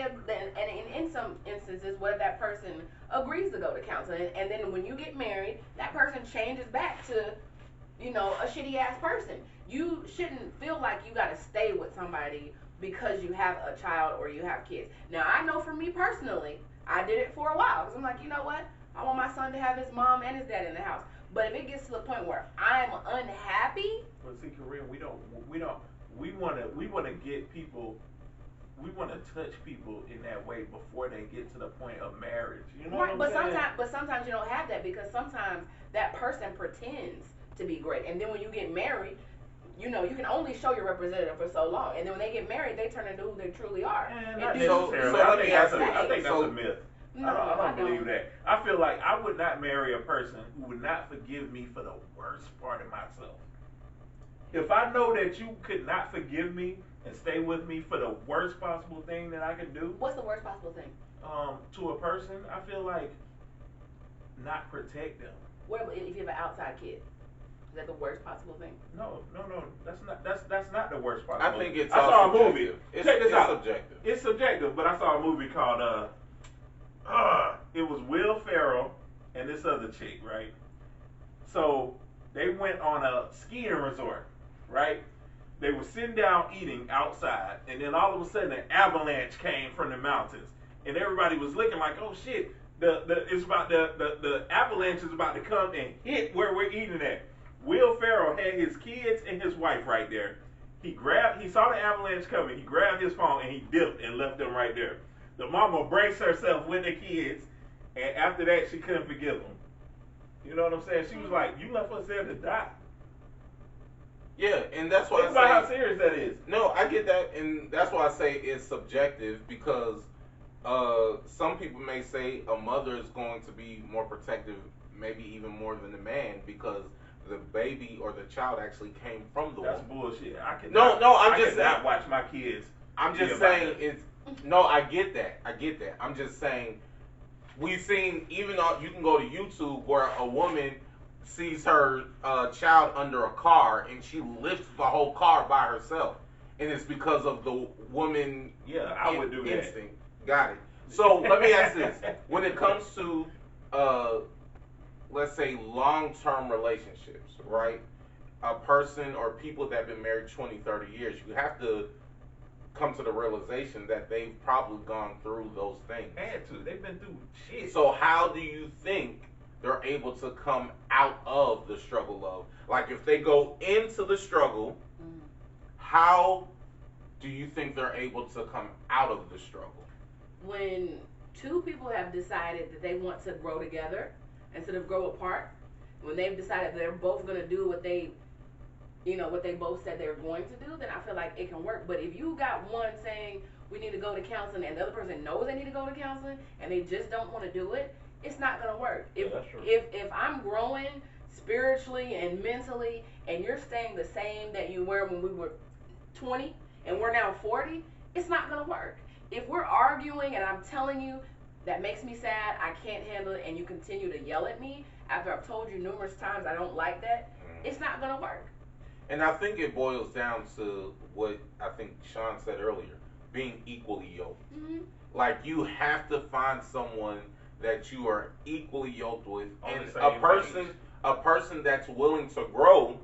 Speaker 2: in some instances, what if that person agrees to go to counseling, and then when you get married, that person changes back to, a shitty ass person. You shouldn't feel like you got to stay with somebody because you have a child or you have kids. Now, I know for me personally, I did it for a while because I'm like, you know what? I want my son to have his mom and his dad in the house. But if it gets to the point where I'm unhappy,
Speaker 3: but see, Korinne, we want to get people. We want to touch people in that way before they get to the point of marriage. You know what I'm saying?
Speaker 2: Sometimes you don't have that because sometimes that person pretends to be great, and then when you get married, you can only show your representative for so long, and then when they get married, they turn into who they truly are.
Speaker 3: I think that's a myth.
Speaker 2: No,
Speaker 3: I don't believe that. I feel like I would not marry a person who would not forgive me for the worst part of myself. If I know that you could not forgive me and stay with me for the worst possible thing that I could do.
Speaker 2: What's the worst possible thing?
Speaker 3: To a person, I feel like not protect them.
Speaker 2: What if you have an outside kid? Is that the worst possible thing?
Speaker 3: No. That's not the worst possible.
Speaker 1: I think it's.
Speaker 3: I saw a movie.
Speaker 1: It's subjective.
Speaker 3: It's subjective, but I saw a movie called it was Will Ferrell and this other chick, right? So they went on a skiing resort, right? They were sitting down eating outside, and then all of a sudden an avalanche came from the mountains, and everybody was looking like, oh shit, the avalanche is about to come and hit where we're eating at. Will Ferrell had his kids and his wife right there. He saw the avalanche coming, he grabbed his phone and he dipped and left them right there. The mama braced herself with the kids, and after that, she couldn't forgive them. You know what I'm saying? She was like, you left us there to die.
Speaker 1: Yeah, and that's why
Speaker 3: Think about how serious that is.
Speaker 1: No, I get that, and that's why I say it's subjective, because some people may say a mother is going to be more protective, maybe even more than the man, because the baby or the child actually came from the woman.
Speaker 3: That's bullshit. I cannot watch my kids.
Speaker 1: I'm just saying it's. No, I get that. I'm just saying, we've seen, even you can go to YouTube where a woman sees her child under a car and she lifts the whole car by herself. and it's because of the woman
Speaker 3: I would do that.
Speaker 1: instinct. Got it. So let me ask this: when it comes to, let's say, long-term relationships, right? A person or people that have been married 20, 30 years, you have to come to the realization that they've probably gone through those things.
Speaker 3: Had to. They've been through shit.
Speaker 1: So how do you think they're able to come out of the struggle love? Like if they go into the struggle, how do you think they're able to come out of the struggle?
Speaker 2: When two people have decided that they want to grow together instead of grow apart, when they've decided they're both going to do what they both said they're going to do, then I feel like it can work. But if you got one saying we need to go to counseling and the other person knows they need to go to counseling and they just don't want to do it, it's not going to work. If I'm growing spiritually and mentally and you're staying the same that you were when we were 20 and we're now 40, it's not going to work. If we're arguing and I'm telling you that makes me sad, I can't handle it, and you continue to yell at me after I've told you numerous times I don't like that, it's not going to work.
Speaker 1: And I think it boils down to what I think Shawn said earlier, being equally yoked.
Speaker 2: Mm-hmm.
Speaker 1: Like you have to find someone that you are equally yoked with, and a person that's willing to grow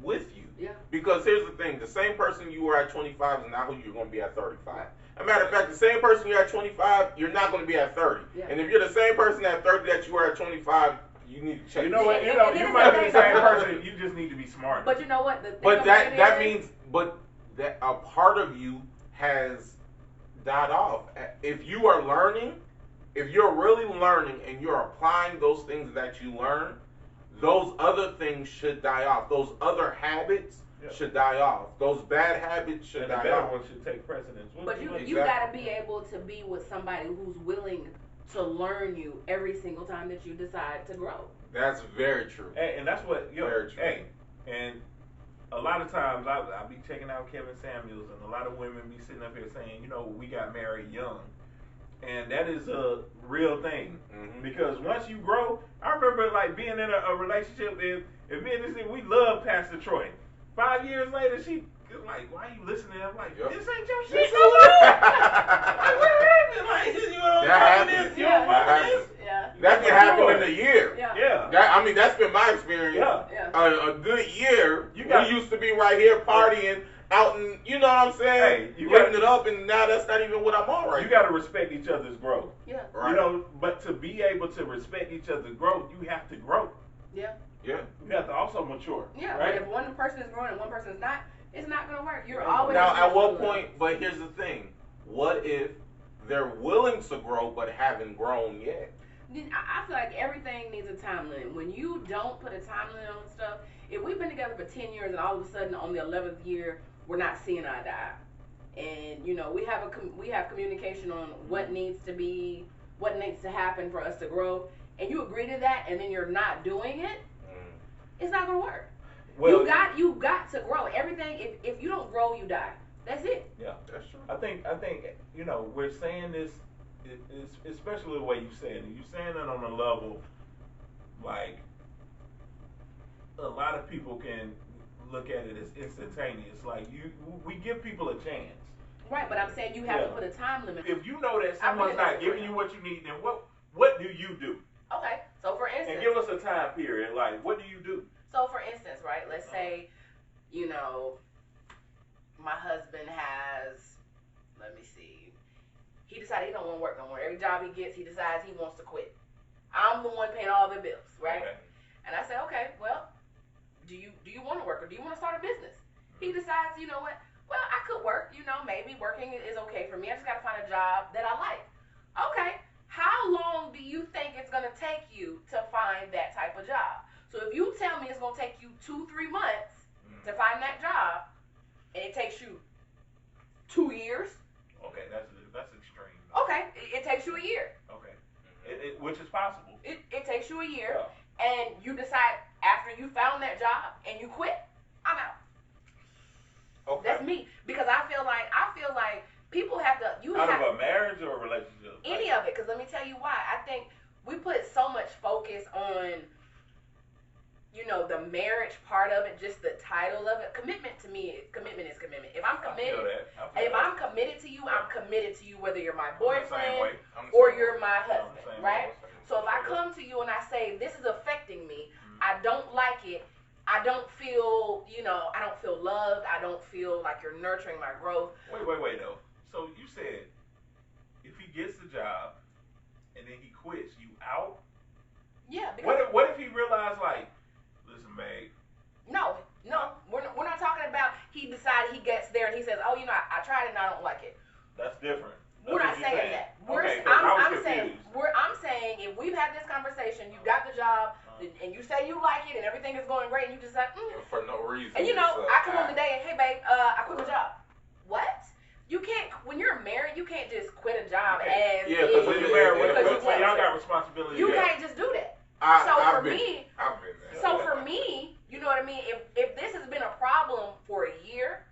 Speaker 1: with you.
Speaker 2: Yeah.
Speaker 1: Because here's the thing, the same person you were at 25 is not who you're going to be at 35. As a matter of fact, the same person you're at 25, you're not going to be at 30. Yeah. And if you're the same person at 30 that you were at 25, you need to check.
Speaker 3: You know what? You might be the same person. You just need to be smart.
Speaker 2: But you know what?
Speaker 1: But that means that a part of you has died off. If you are learning, if you're really learning and you're applying those things that you learn, those other things should die off. Those other habits should die off. Those bad habits should die off.
Speaker 3: The better ones should take precedence.
Speaker 2: But you got to be able to be with somebody who's willing to learn you every single time that you decide to grow.
Speaker 1: That's very true.
Speaker 3: And that's what,
Speaker 1: very true.
Speaker 3: Hey, and a lot of times I be checking out Kevin Samuels, and a lot of women be sitting up here saying, we got married young. And that is a real thing. Mm-hmm. Because once you grow, I remember like being in a relationship, and me and this thing, we love Pastor Troy. 5 years later, she was like, why are you listening? I'm like, this ain't your shit no more. Like, what happened? Like, you don't
Speaker 1: that
Speaker 3: fuck this, you
Speaker 1: don't fuck this. That can happen in a year.
Speaker 2: Yeah.
Speaker 1: That's been my experience.
Speaker 3: Yeah.
Speaker 1: A good year. We used to be right here partying out, and you know what I'm saying?
Speaker 3: Hey,
Speaker 1: getting it up, and now that's not even what I'm on right now.
Speaker 3: You got to respect each other's growth.
Speaker 2: Yeah.
Speaker 1: Right.
Speaker 3: But to be able to respect each other's growth, you have to grow.
Speaker 2: Yeah.
Speaker 1: Yeah.
Speaker 3: You have to also mature.
Speaker 2: Yeah.
Speaker 3: Right?
Speaker 2: But if one person is growing and one person is not, it's not going to work. You're always.
Speaker 1: Now, at what point? But here's the thing: what if they're willing to grow but haven't grown yet?
Speaker 2: I feel like everything needs a time limit. When you don't put a time limit on stuff, if we've been together for 10 years and all of a sudden on the 11th year we're not seeing eye to eye, and we have communication on what needs to happen for us to grow, and you agree to that, and then you're not doing it, it's not gonna work. Well, you got to grow. Everything. If you don't grow, you die. That's it.
Speaker 3: Yeah, that's true. I think we're saying this. It's especially the way you say it. You're saying it on a level like a lot of people can look at it as instantaneous. Like we give people a chance.
Speaker 2: Right, but I'm saying you have to put a time limit.
Speaker 3: If you know that someone's not giving you what you need, then what do you do?
Speaker 2: Okay, so for instance,
Speaker 3: and give us a time period. Like, what do you do?
Speaker 2: So for instance, right? Let's say, my husband has. Let me see. He decided he don't want to work no more. Every job he gets, he decides he wants to quit. I'm the one paying all the bills, right?
Speaker 3: Okay.
Speaker 2: And I say, okay, well, do you want to work or do you want to start a business? He decides, you know what? Well, I could work. Maybe working is okay for me. I just got to find a job that I like. Okay. How long do you think it's going to take you to find that type of job? So if you tell me it's going to take you 2-3 months to find that job, and it takes you 2 years.
Speaker 3: Okay, that's extreme.
Speaker 2: Okay, it takes you a year.
Speaker 3: Okay, which is possible.
Speaker 2: It takes you a year, and you decide after you found that job and you quit, I'm out.
Speaker 1: Okay.
Speaker 2: That's me, because I feel like people have to.
Speaker 3: Out of a marriage or a relationship?
Speaker 2: Any of it, because let me tell you why. I think we put so much focus on what needs to happen for us to grow. And you agree to that, and then you're not doing it. It's not going to work. You got to put a time limit.
Speaker 3: Okay.
Speaker 2: You have to put a time limit on stuff. If we've been together for 10 years and all of a sudden on the 11th year we're not seeing eye to eye, and you agree to that, and then you're not doing it. It's not going to work. You got to put a time limit on stuff.
Speaker 3: Well,
Speaker 2: you know, the marriage part of it, just the title of it. Commitment to me, commitment is commitment. If I'm committed, I'm committed to you, I'm committed to you, whether you're my boyfriend or you're my husband, right? So if I come to you and I say this is affecting me, I don't like it. I don't feel, you know, I don't feel loved. I don't feel like you're nurturing my growth.
Speaker 3: Wait though. So you said if he gets the job and then he quits, you out?
Speaker 2: Yeah.
Speaker 3: What if he realized, like, listen, babe.
Speaker 2: No, we're not talking about he decided he gets there and he says, oh, you know, I tried it and I don't like it.
Speaker 3: That's different.
Speaker 2: We're not saying that. I'm saying if we've had this conversation, you got the job, and you say you like it, and everything is going great, and you just like,
Speaker 1: for no reason.
Speaker 2: And you know, I come home today and hey, babe, I quit my job. What? You can't. When you're married, you can't just quit a job as
Speaker 3: because when you're married, y'all got responsibility.
Speaker 2: You can't just do that. For me, you know what I mean. If this has been a problem for a year,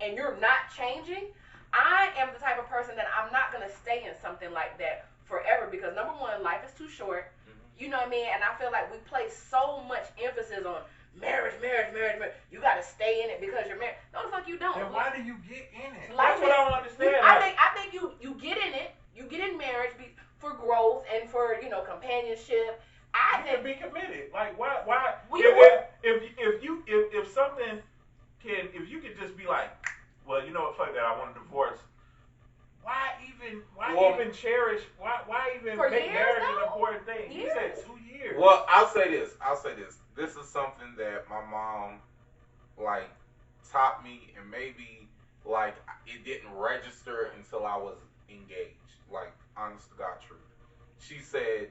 Speaker 2: and you're not changing, I am the type of person that I'm not gonna stay in something like that forever because number one, life is too short. You know what I mean? And I feel like we place so much emphasis on marriage. You gotta stay in it because you're married. No, the fuck you don't.
Speaker 4: Then why do you get in it?
Speaker 3: That's what I don't understand.
Speaker 2: I think you get in it. You get in marriage for growth and for, you know, companionship.
Speaker 3: I can be committed. Like why? If you could just be like, well, you know what, fuck that, I want a divorce. Why even cherish? Why even make marriage an important thing? You said 2 years.
Speaker 1: Well, I'll say this. This is something that my mom, like, taught me, and maybe, like, it didn't register until I was engaged. Like, honest to God truth. She said,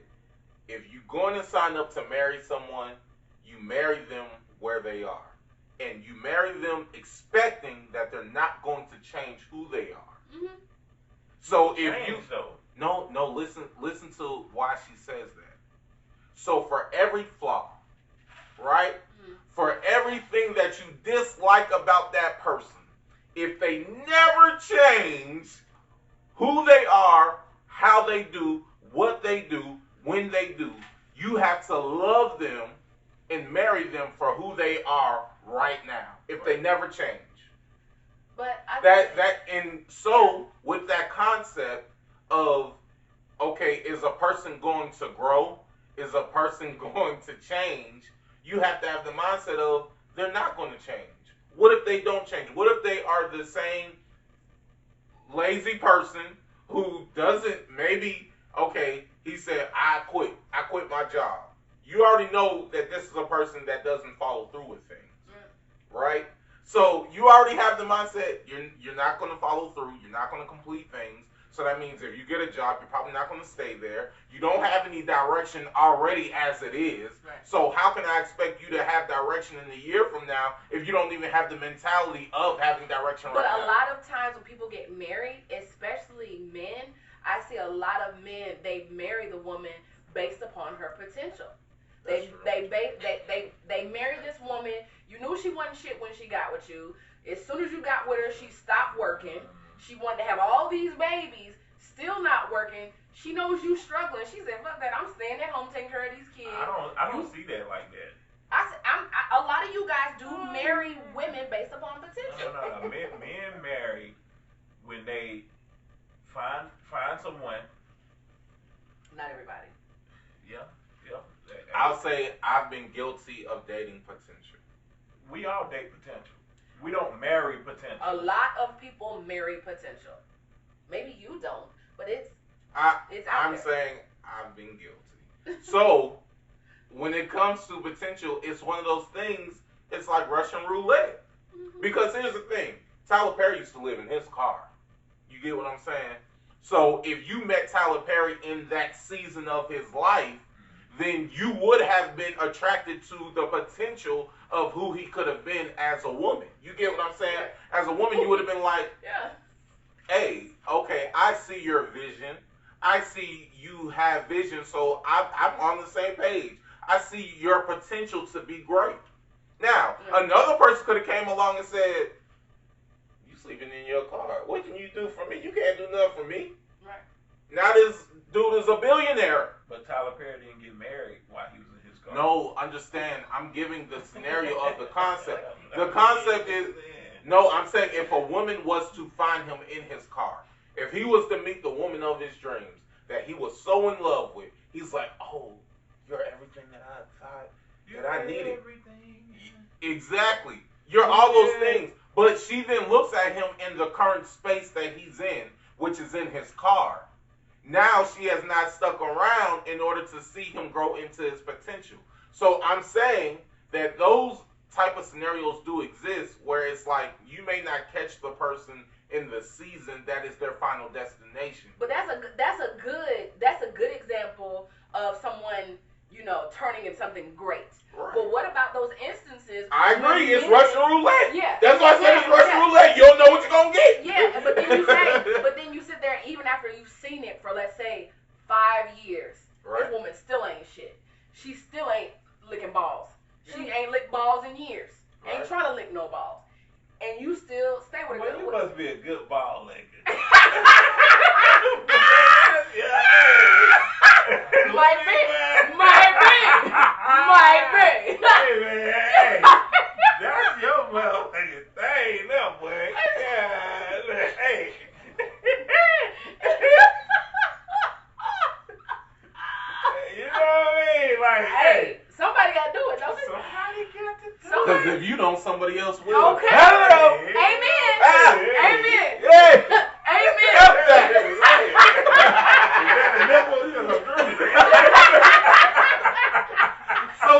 Speaker 1: if you're going to sign up to marry someone, you marry them where they are. And you marry them expecting that they're not going to change who they are. Mm-hmm. So listen to why she says that. So for every flaw, right? Mm-hmm. For everything that you dislike about that person, if they never change who they are, how they do, what they do, when they do, you have to love them and marry them for who they are right now. If they never change.
Speaker 2: But
Speaker 1: so with that concept of, okay, is a person going to grow? Is a person going to change? You have to have the mindset of they're not going to change. What if they don't change? What if they are the same lazy person who doesn't, maybe, okay, he said, I quit my job. You already know that this is a person that doesn't follow through with things, right? So you already have the mindset, you're not going to follow through, you're not going to complete things. So that means if you get a job, you're probably not going to stay there. You don't have any direction already as it is. Right. So how can I expect you to have direction in a year from now if you don't even have the mentality of having direction right now?
Speaker 2: But a lot of times when people get married, especially men, I see a lot of men, they marry the woman based upon her potential. They married this woman. You knew she wasn't shit when she got with you. As soon as you got with her, she stopped working. She wanted to have all these babies, still not working. She knows you struggling. She said, "Fuck that! I'm staying at home taking care of these kids."
Speaker 3: I don't see that like that.
Speaker 2: A lot of you guys do marry women based upon potential.
Speaker 3: No. Men marry when they find someone.
Speaker 2: Not everybody.
Speaker 3: Yeah.
Speaker 1: I'll say I've been guilty of dating potential.
Speaker 3: We all date potential. We don't marry potential.
Speaker 2: A lot of people marry potential. Maybe you don't, but it's out
Speaker 1: I'm saying I've been guilty. So when it comes to potential, it's one of those things. It's like Russian roulette. Mm-hmm. Because here's the thing: Tyler Perry used to live in his car. You get what I'm saying? So if you met Tyler Perry in that season of his life, then you would have been attracted to the potential of who he could have been as a woman. You get what I'm saying? As a woman, you would have been like, hey, okay, I see your vision. I see you have vision, so I'm on the same page. I see your potential to be great. Now, another person could have came along and said, you sleeping in your car. What can you do for me? You can't do nothing for me. Right. Now this dude is a billionaire.
Speaker 3: But Tyler Perry didn't get married while he was in his car.
Speaker 1: No, understand. I'm giving the scenario of the concept. The concept is, no, I'm saying if a woman was to find him in his car, if he was to meet the woman of his dreams that he was so in love with, he's like, oh, you're everything that I thought that I needed. Exactly. You're all those things. But she then looks at him in the current space that he's in, which is in his car. Now she has not stuck around in order to see him grow into his potential. So I'm saying that those type of scenarios do exist where it's like you may not catch the person in the season that is their final destination.
Speaker 2: But that's a good example of someone, turning into something great.
Speaker 1: Right.
Speaker 2: But what about those instances?
Speaker 1: I agree. It's Russian roulette.
Speaker 2: Yeah.
Speaker 1: That's why I said it's Russian roulette. You don't know what you're gonna get.
Speaker 2: Yeah, but then you sit there, even after you've seen it for, let's say, 5 years,
Speaker 1: Right.
Speaker 2: this woman still ain't shit. She still ain't licking balls. She ain't licked balls in years.
Speaker 1: Right.
Speaker 2: Ain't trying to lick no balls. And you still stay with her.
Speaker 3: Well, you must be a good ball licker.
Speaker 2: Might be.
Speaker 3: Hey, man, hey. That's your motherfucking thing, now, boy. Yeah, hey. You know what I mean? Like,
Speaker 2: Hey, somebody got to do it, don't they?
Speaker 3: somebody got to do it.
Speaker 1: Because if you don't, somebody else will.
Speaker 2: Okay.
Speaker 1: Hello.
Speaker 2: Amen. Amen.
Speaker 1: Hey.
Speaker 2: Amen.
Speaker 1: Help that. So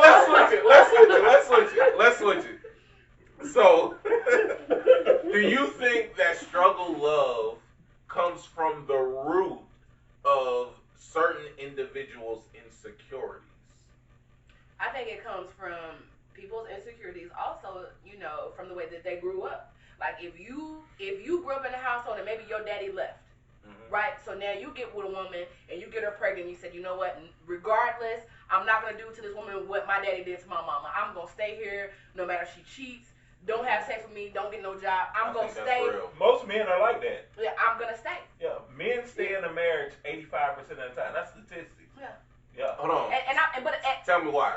Speaker 1: let's switch it. So, do you think that struggle love comes from the root of certain individuals' insecurities?
Speaker 2: I think it comes from people's insecurities, also, from the way that they grew up. Like if you grew up in a household and maybe your daddy left, right? So now you get with a woman and you get her pregnant. And you said, you know what? Regardless, I'm not gonna do to this woman what my daddy did to my mama. I'm gonna stay here no matter if she cheats. Don't have sex with me. Don't get no job. I'm gonna stay.
Speaker 3: Most men are like that.
Speaker 2: Yeah, I'm gonna stay.
Speaker 3: Yeah, men stay in a marriage 85% of the time. That's statistics.
Speaker 2: Yeah.
Speaker 3: Yeah.
Speaker 1: Hold on. Tell me why.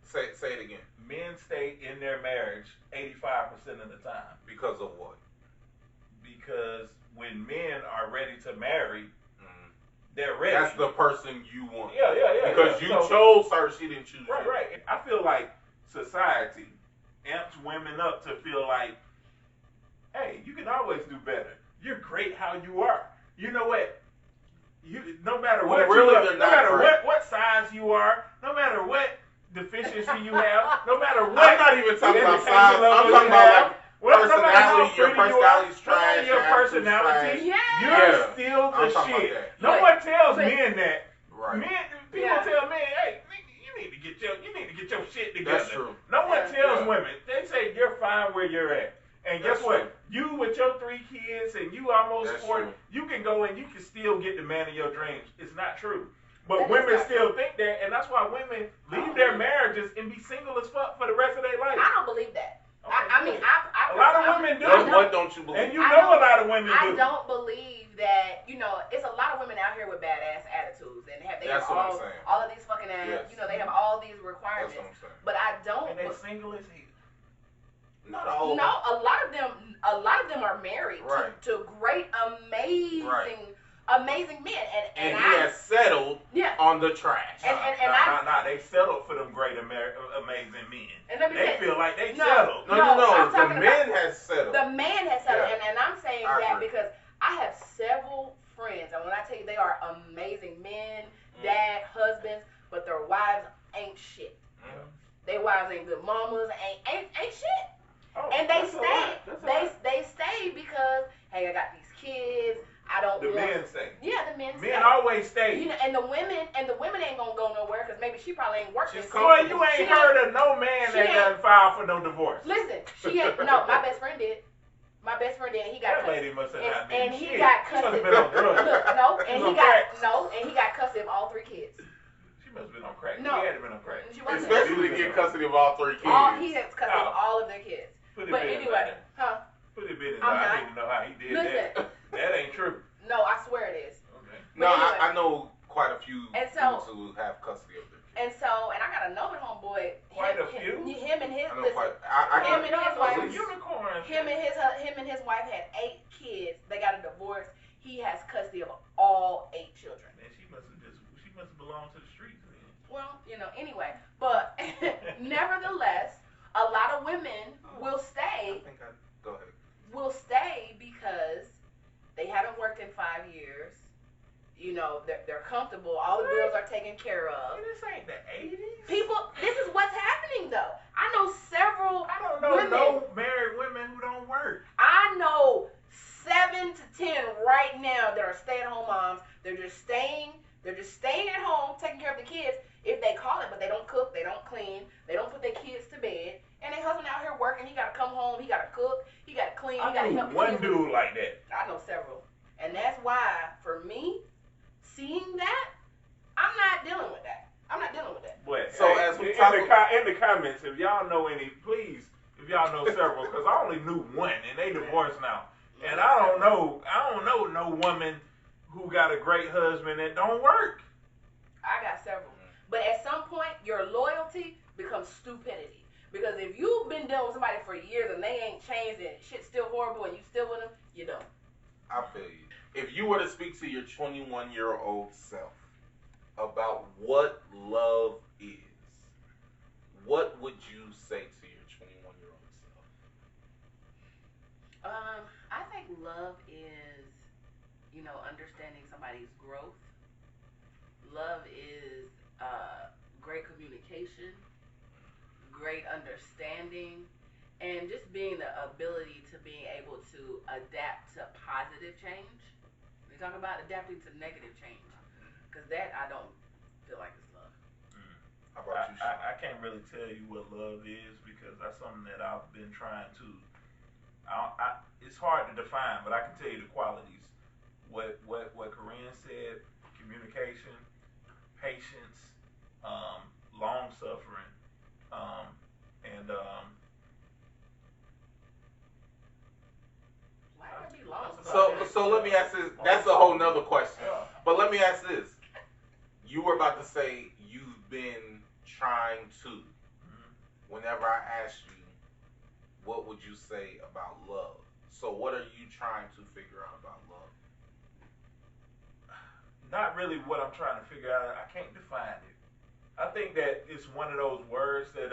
Speaker 1: Say it again.
Speaker 3: Men stay in their marriage 85% of the time.
Speaker 1: Because of what?
Speaker 3: Because when men are ready to marry, they're ready.
Speaker 1: That's the person you want.
Speaker 3: Yeah.
Speaker 1: Because you chose her, she didn't choose you.
Speaker 3: Right. I feel like society amps women up to feel like, hey, you can always do better. You're great how you are. You know what? No matter what, no matter what size you are, no matter what deficiency you have, no matter what.
Speaker 1: I'm not even talking about size. I'm talking about personality. Your personality's trash.
Speaker 3: Your personality. You're still the shit. No one tells men that.
Speaker 1: Right.
Speaker 3: People tell men, hey, you need to get your shit together.
Speaker 1: That's true.
Speaker 3: No one tells women. They say you're fine where you're at. And guess what?
Speaker 1: True.
Speaker 3: You with your 3 kids and you almost 40,
Speaker 1: true.
Speaker 3: you can go and you can still get the man of your dreams. It's not true. But women still think that, and that's why women leave their marriages and be single as fuck for the rest of their life.
Speaker 2: I don't believe that.
Speaker 3: Okay.
Speaker 2: A
Speaker 3: lot of women do.
Speaker 1: What don't you believe?
Speaker 3: And you know a lot of women do.
Speaker 2: I don't believe that, it's a lot of women out here with badass attitudes and they have all of these fucking ass, they have all these requirements.
Speaker 1: That's what I'm saying.
Speaker 2: But I don't.
Speaker 3: And they're single as hell.
Speaker 1: Not all.
Speaker 2: No, a lot of them are married to great, amazing men,
Speaker 1: and he has settled on the trash.
Speaker 3: They settled for them great, amazing men.
Speaker 2: And
Speaker 3: they feel like they settled.
Speaker 1: No. The man has settled.
Speaker 2: The man has settled,
Speaker 1: Yeah.
Speaker 2: and I'm saying that because I have several friends, and when I tell you they are amazing men, dad, husbands, but their wives ain't shit. Their wives ain't good mamas, ain't shit.
Speaker 3: Oh,
Speaker 2: and they
Speaker 3: stay.
Speaker 2: They stay because, hey, I got these kids. I don't want.
Speaker 3: Men stay.
Speaker 2: Yeah, the men stay.
Speaker 3: Men always stay.
Speaker 2: And the women ain't gonna go nowhere because maybe she probably ain't working.
Speaker 3: Boy, you ain't heard of no man that doesn't file for no divorce.
Speaker 2: Listen, she ain't. No, my best friend did. My best friend did. And he got.
Speaker 3: That lady must have not been.
Speaker 2: And he got custody. And he got custody of all 3 kids.
Speaker 3: She must have been on crack.
Speaker 2: No,
Speaker 3: he had been on crack.
Speaker 1: Especially to get custody of all 3 kids.
Speaker 2: He has custody of all of their kids. But anyway,
Speaker 3: Put it in.
Speaker 2: I
Speaker 3: didn't know how he did
Speaker 2: that.
Speaker 3: That ain't true.
Speaker 2: No, I swear it is.
Speaker 3: Okay.
Speaker 1: No, anyway. I know quite a few dudes who have custody of their kids.
Speaker 2: And I got another him and his wife had 8 kids. They got a divorce. He has custody of all 8 children.
Speaker 3: Man, she must have belonged to the streets, man.
Speaker 2: Well, anyway. But nevertheless, a lot of women will stay.
Speaker 1: Go ahead.
Speaker 2: Will stay because they haven't worked in 5 years. They're comfortable. All the bills are taken care of.
Speaker 3: This ain't the 80s.
Speaker 2: People, this is what's happening though. I know several.
Speaker 3: I don't know
Speaker 2: women,
Speaker 3: no married women who don't work.
Speaker 2: I know 7 to 10 right now that are stay-at-home moms. They're just staying at home, taking care of the kids, if they call it, but they don't cook, they don't clean, they don't put their kids to bed, and their husband out here working. He got to come home, he got to cook, he got to clean, he got to help the
Speaker 3: one
Speaker 2: kids.
Speaker 3: dude like that.
Speaker 2: I know several, and that's why for me, seeing that, I'm not dealing with that.
Speaker 3: But
Speaker 1: so
Speaker 3: hey,
Speaker 1: as we
Speaker 3: in the comments, if y'all know any, please, if y'all know several, because I only knew one, and they divorced now. And I don't know no woman who got a great husband that don't work.
Speaker 2: I got several. But at some point, your loyalty becomes stupidity. Because if you've been dealing with somebody for years and they ain't changed and shit's still horrible and you still with them, you don't.
Speaker 1: I feel you. If you were to speak to your 21-year-old self about what love is, what would you say to your 21-year-old self?
Speaker 2: I think love is, understanding somebody's growth. Love is great communication, great understanding, and just being the ability to being able to adapt to positive change. We talk about adapting to negative change, because that I don't feel like it's love.
Speaker 1: How about you, Shawn?
Speaker 3: I can't really tell you what love is because that's something that I've been trying to. It's hard to define, but I can tell you the qualities. What Korinne said: communication, patience, long suffering, and
Speaker 2: Why would it be long?
Speaker 1: So let me ask this. That's a whole nother question. But let me ask this. You were about to say you've been trying to. Whenever I asked you, what would you say about love? So what are you trying to figure out about love?
Speaker 3: not really what I'm trying to figure out. I can't define it. I think that it's one of those words that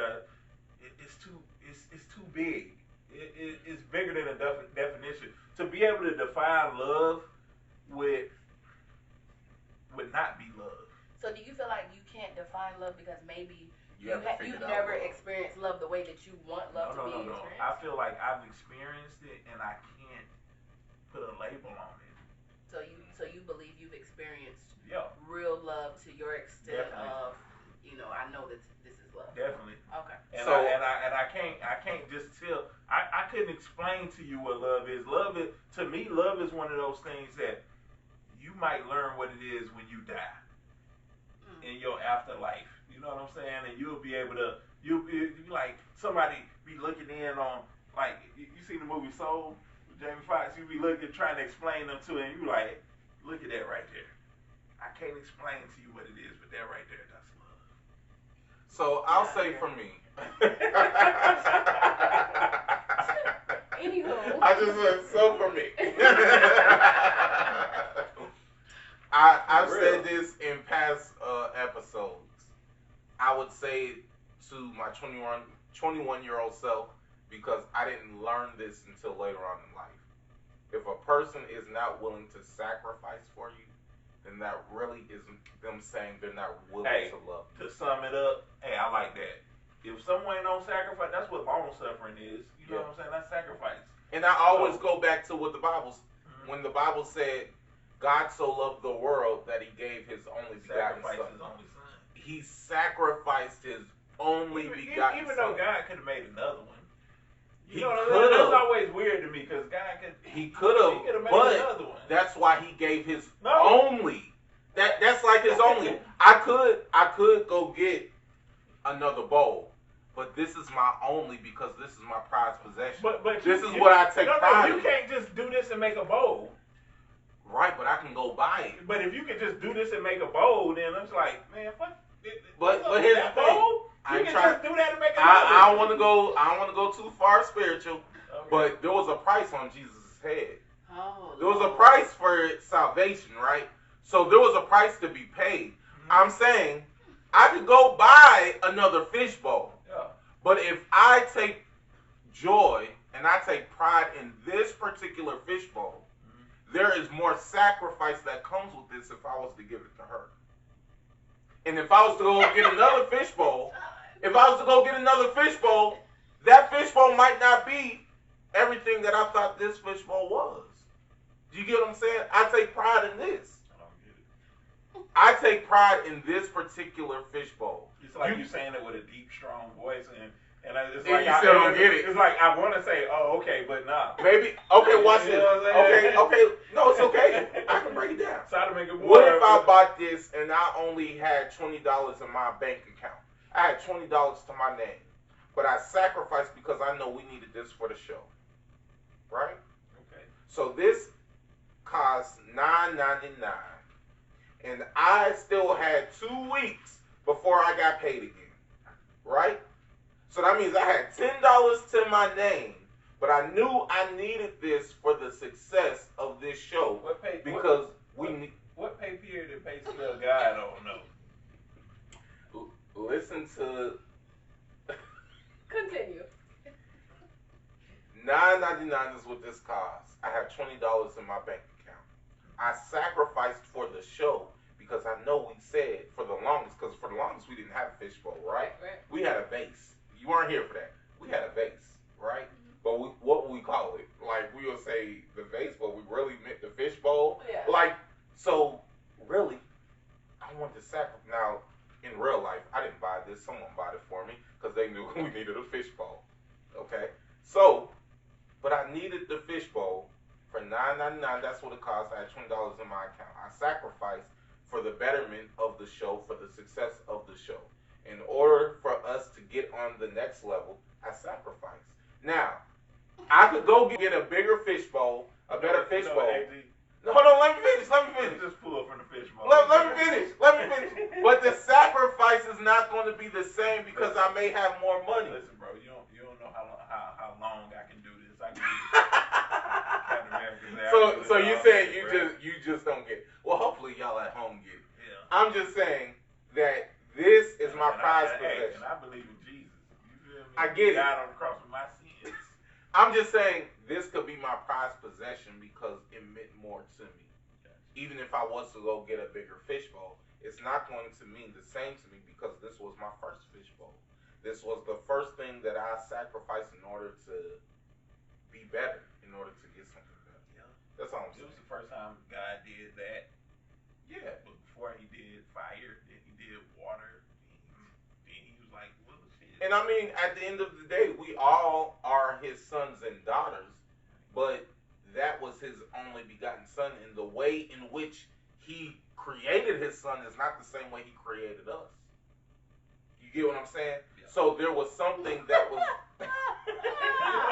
Speaker 3: it's too big. It's bigger than a definition. To be able to define love would not be love.
Speaker 2: So do you feel like you can't define love because maybe you've
Speaker 1: never
Speaker 2: never experienced love the way that you want love to be experienced?
Speaker 3: I feel like I've experienced it and I can't put a label on it.
Speaker 2: So you believe you've experienced
Speaker 3: real
Speaker 2: love to your extent
Speaker 3: Definitely.
Speaker 2: of, I know that this is love.
Speaker 3: Definitely.
Speaker 2: Okay.
Speaker 3: And I can't just tell. I couldn't explain to you what love is. To me, love is one of those things that you might learn what it is when you die in your afterlife. You know what I'm saying? And you'll be able to you like somebody be looking in on, like, you seen the movie Soul with Jamie Foxx. You be looking trying to explain them to him. You like, look at that right there. I can't explain to you what it is, but that right there, that's love.
Speaker 1: So I'll say for me.
Speaker 2: Anywho.
Speaker 1: I just said so for me. I've said this in past episodes. I would say to my 21-year-old self, because I didn't learn this until later on in life. If a person is not willing to sacrifice for you, then that really isn't them saying they're not willing to love you.
Speaker 3: To sum it up, I like that. If someone don't sacrifice, that's what long suffering is. You know what I'm saying? That's sacrifice.
Speaker 1: And I always go back to what the Bible, when the Bible said, God so loved the world that he gave his only begotten son. He sacrificed his only begotten son.
Speaker 3: Even though God could have made another one.
Speaker 1: He
Speaker 3: could have. That's always weird to me because God could.
Speaker 1: He could have made another one. That's why he gave his only. That's like his only. I could go get another bowl, but this is my only because this is my prized possession.
Speaker 3: But
Speaker 1: this is what I take pride in.
Speaker 3: You can't just do this and make a bowl.
Speaker 1: Right, but I can go buy it.
Speaker 3: But if you could just do this and make a bowl, then it's like, man, fuck.
Speaker 1: But here's the thing.
Speaker 3: You can just do that and make a bowl.
Speaker 1: I don't want to go too far spiritual.
Speaker 3: Okay.
Speaker 1: But there was a price on Jesus' head.
Speaker 2: Oh,
Speaker 1: there was a price for salvation, right? So there was a price to be paid. I'm saying I could go buy another fishbowl.
Speaker 3: Yeah.
Speaker 1: But if I take joy and I take pride in this particular fishbowl, there is more sacrifice that comes with this if I was to give it to her. And if I was to go get another fishbowl, that fishbowl might not be everything that I thought this fishbowl was. Do you get what I'm saying? I take pride in this.
Speaker 3: I don't get it.
Speaker 1: I take pride in this particular fishbowl.
Speaker 3: It's like you saying it with a deep, strong voice, and it's
Speaker 1: And
Speaker 3: like
Speaker 1: you still don't get it.
Speaker 3: It's like I want to say, oh, okay, but nah.
Speaker 1: Maybe. Okay, watch
Speaker 3: You
Speaker 1: this.
Speaker 3: know what I'm saying?
Speaker 1: Okay. No, it's okay. I can break it down.
Speaker 3: Try to make it more.
Speaker 1: What if I bought this and I only had $20 in my bank account? I had $20 to my name, but I sacrificed because I know we needed this for the show, right?
Speaker 3: Okay.
Speaker 1: So this cost $9.99, and I still had 2 weeks before I got paid again, right? So that means I had $10 to my name, but I knew I needed this for the success of this show
Speaker 3: What pay period and pay scale guy? I don't know.
Speaker 1: Listen to
Speaker 2: Continue.
Speaker 1: $9.99 is what this costs. I have $20 in my bank account. I sacrificed for the show because I know we said for the longest we didn't have a fishbowl, right? We had a base. You weren't here for that. We had a base, right? But what would we call it? Like, we would say the vase, but we really meant the fishbowl.
Speaker 2: Yeah.
Speaker 1: Like, so really, I wanted to sacrifice. Now, in real life, I didn't buy this. Someone bought it for me because they knew we needed a fishbowl. Okay? So, but I needed the fishbowl for $9.99. That's what it cost. I had $20 in my account. I sacrificed for the betterment of the show, for the success of the show. In order for us to get on the next level, I sacrificed. Now, I could go get a bigger fishbowl, a better fishbowl. No, hold on, let me finish.
Speaker 3: Just pull up from the fishbowl.
Speaker 1: Let me finish. But the sacrifice is not going to be the same because I may have more money.
Speaker 3: Listen, bro, you don't know how long I can do this. I can do
Speaker 1: So you saying you just don't get it. Well, hopefully y'all at home get it.
Speaker 3: Yeah.
Speaker 1: I'm just saying that this is my prized possession.
Speaker 3: And I believe in Jesus. You feel me?
Speaker 1: I get it.
Speaker 3: God on the cross for my sins.
Speaker 1: I'm just saying this could be my prized possession because it meant more to me. Even if I was to go get a bigger fishbowl, it's not going to mean the same to me because this was my first fishbowl. This was the first thing that I sacrificed in order to be better, in order to get something better.
Speaker 3: Yeah.
Speaker 1: That's all I'm saying.
Speaker 3: It was the first time God did that.
Speaker 1: Yeah.
Speaker 3: But before he did fire, then he did water. Then he was like, well, shit.
Speaker 1: And I mean, at the end of the day, we all are his sons and daughters, but that was his only begotten son, and the way in which he created his son is not the same way he created us. You get what I'm saying? Yeah. So there was something that was...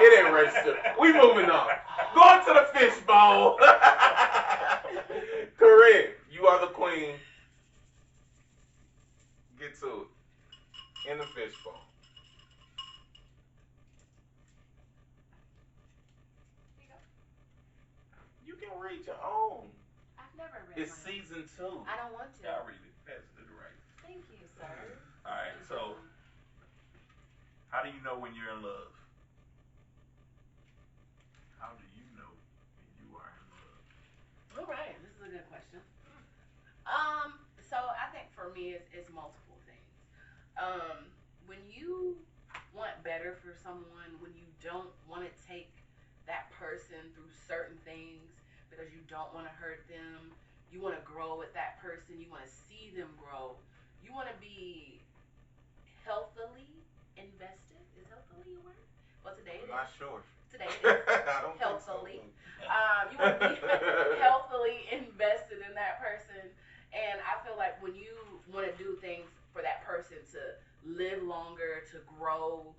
Speaker 1: It ain't registered. We moving on. Going to the fishbowl. Korinne, you are the queen. Get to it. In the fishbowl. You can read your own.
Speaker 2: I've never read
Speaker 1: It's
Speaker 2: mine.
Speaker 1: season 2.
Speaker 2: I don't want to.
Speaker 3: Y'all read it. Pass it to the right.
Speaker 2: Thank you, sir.
Speaker 3: Alright, so how do you know when you're in love? How do you know when you are in love?
Speaker 2: All right, this is a good question. So I think for me it's multiple things. When you want better for someone, when you don't want to take that person through certain things because you don't want to hurt them, you want to grow with that person, you want to see them grow, you want to be healthily invested. Is healthily a word? Well, today it is.
Speaker 1: I'm not sure.
Speaker 2: Today it is.
Speaker 1: I don't
Speaker 2: Healthily.
Speaker 1: think so.
Speaker 2: You want to be healthily invested in that person. And I feel like when you want to do things for that person to live longer, to grow,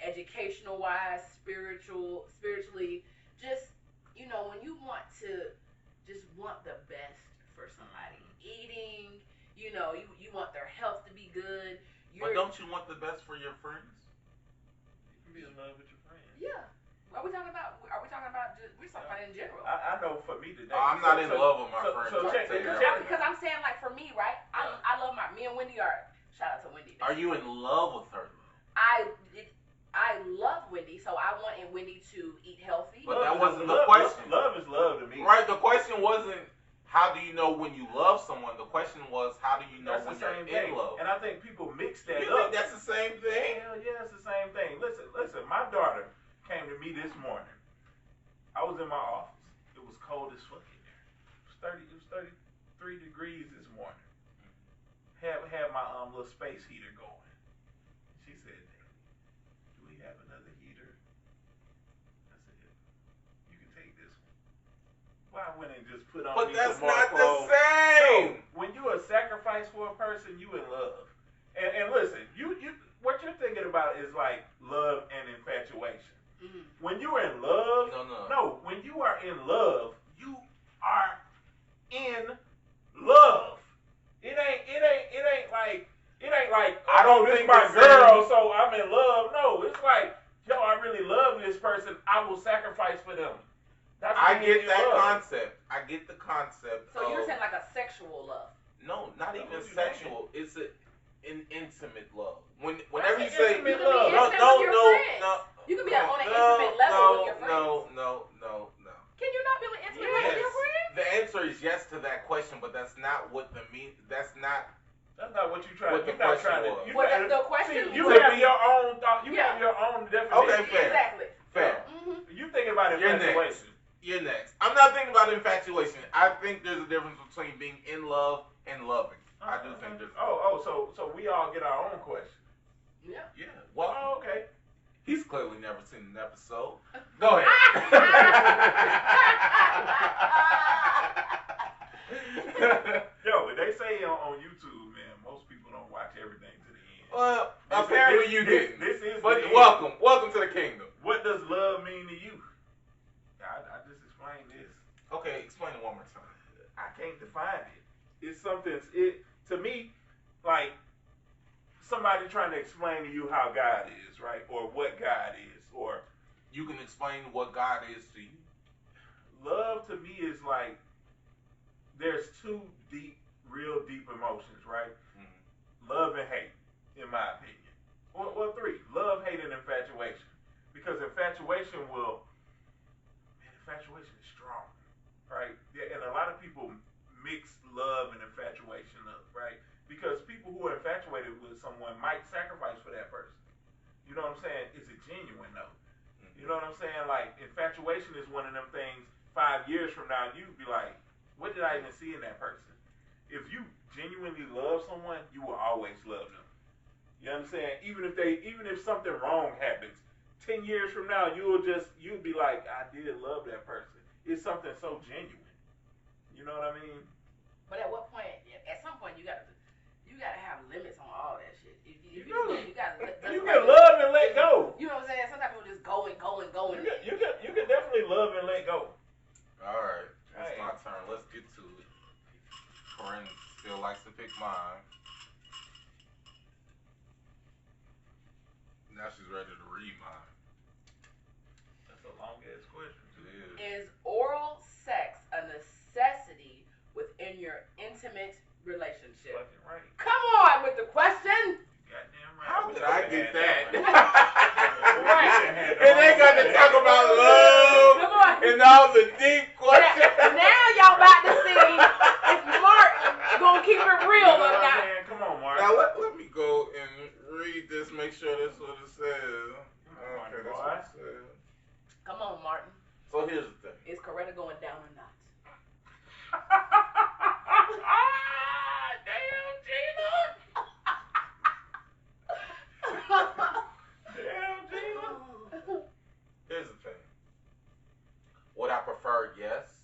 Speaker 2: educational wise, spiritually, just, when you want to just want the best for somebody, eating, you want their health to be good.
Speaker 1: But don't you want the best for your friends?
Speaker 3: You can be in love with your friends.
Speaker 2: Yeah. Are we talking about just, we're talking about in general?
Speaker 3: I know for me today.
Speaker 1: I'm not in love with my friend.
Speaker 3: So check
Speaker 2: because I'm saying, like, for me, right? I love me and Wendy are, shout out to Wendy.
Speaker 1: Are you in love with her?
Speaker 2: I love Wendy, so I want Wendy to eat healthy.
Speaker 1: But that wasn't the question.
Speaker 3: Love is love to me.
Speaker 1: Right, the question wasn't how do you know when you love someone. The question was how do you know when you're in love.
Speaker 3: And I think people mix that
Speaker 1: you
Speaker 3: up.
Speaker 1: Think that's the same thing?
Speaker 3: Hell yeah, it's the same thing. Listen, my daughter came to me this morning. I was in my office. It was cold as fuck in there. It was 33 degrees this morning. Had my little space heater going. She said, "Do we have another heater?" I said, "You can take this one." Well, I went and just put on.
Speaker 1: But
Speaker 3: me
Speaker 1: that's
Speaker 3: some more
Speaker 1: not
Speaker 3: clothes.
Speaker 1: the same.
Speaker 3: No, when you a sacrifice for a person, you in love. And listen, you what you're thinking about is like love and infatuation. Mm-hmm. When you are in love, no. When you are in love, you are in love. It ain't like
Speaker 1: I don't
Speaker 3: this
Speaker 1: think
Speaker 3: my
Speaker 1: the
Speaker 3: girl,
Speaker 1: same.
Speaker 3: so I'm in love. No, it's like, yo, I really love this person. I will sacrifice for them. That's
Speaker 1: I get that
Speaker 3: love.
Speaker 1: concept. I get the concept.
Speaker 2: So you're saying like a sexual love?
Speaker 1: No, not even sexual. It's an intimate love.
Speaker 3: Whenever
Speaker 1: you say
Speaker 2: intimate
Speaker 1: no,
Speaker 2: you can be on an intimate level with your friends.
Speaker 1: No.
Speaker 2: Can you not be on an intimate level with your friends?
Speaker 1: The answer is yes to that question, but that's not what that's not
Speaker 3: what you try.
Speaker 1: What
Speaker 3: You're
Speaker 1: the
Speaker 3: not
Speaker 1: question
Speaker 3: trying to.
Speaker 1: was.
Speaker 2: The question.
Speaker 3: You have your own thought. You have your own definition.
Speaker 1: Okay, fair.
Speaker 2: Exactly.
Speaker 1: Fair.
Speaker 2: Mm-hmm.
Speaker 3: You think about infatuation.
Speaker 1: You're next. I'm not thinking about infatuation. I think there's a difference between being in love and loving. I do think there's.
Speaker 3: So we all get our own question.
Speaker 2: Yeah.
Speaker 1: Yeah. Well.
Speaker 3: Oh, okay.
Speaker 1: He's clearly never seen an episode. Go ahead.
Speaker 3: Yo, they say on YouTube, man, most people don't watch everything to the end.
Speaker 1: Well, apparently you didn't.
Speaker 3: This is.
Speaker 1: But welcome to the kingdom.
Speaker 3: What does love mean to you? I just explained this.
Speaker 1: Okay, explain it one more time.
Speaker 3: I can't define it. It's something. To me, like somebody trying to explain to you how God is, right, or what God is, or
Speaker 1: you can explain what God is to you.
Speaker 3: Love to me is like there's two real deep emotions, right? Mm-hmm. Love and hate, in my opinion. Or three: love, hate, and infatuation. Because infatuation is strong, right? Yeah, and a lot of people mix love and infatuation up, right? Because people who are infatuated with someone might sacrifice for that person. You know what I'm saying? Is it genuine though? Mm-hmm. You know what I'm saying? Like infatuation is one of them things. 5 years from now, you'd be like, "What did I even see in that person?" If you genuinely love someone, you will always love them. You understand? Even if something wrong happens, 10 years from now, you'll be like, "I did love that person." It's something so genuine. You know what I mean?
Speaker 2: But at what point? At some point, you gotta have limits on all that shit. You
Speaker 3: can love and let go.
Speaker 2: You know what I'm saying? Sometimes people just go and go and go.
Speaker 3: You can definitely love and let go.
Speaker 1: All right, it's my turn. Let's get to it. Korinne still likes to pick mine. Now she's ready to read mine.
Speaker 3: That's a long ass question.
Speaker 1: It
Speaker 2: is. Is oral sex a necessity within your intimate relationship?
Speaker 3: Fucking right.
Speaker 2: Come on with the question.
Speaker 3: Goddamn right.
Speaker 1: How did I get that?
Speaker 2: Right.
Speaker 1: And they got to talk about love.
Speaker 2: Come on.
Speaker 1: And all the deep questions.
Speaker 2: Now y'all about to see if Mark gonna keep it real or not.
Speaker 3: Come on, Mark.
Speaker 1: Now let me go and read this. Make sure that's what it says. Okay, that's what it says.
Speaker 2: Come on, Martin.
Speaker 1: So here's the thing.
Speaker 2: Is Korinne going down or not?
Speaker 3: Damn, Gina. Damn, Gina.
Speaker 1: Here's the thing. Would I prefer yes,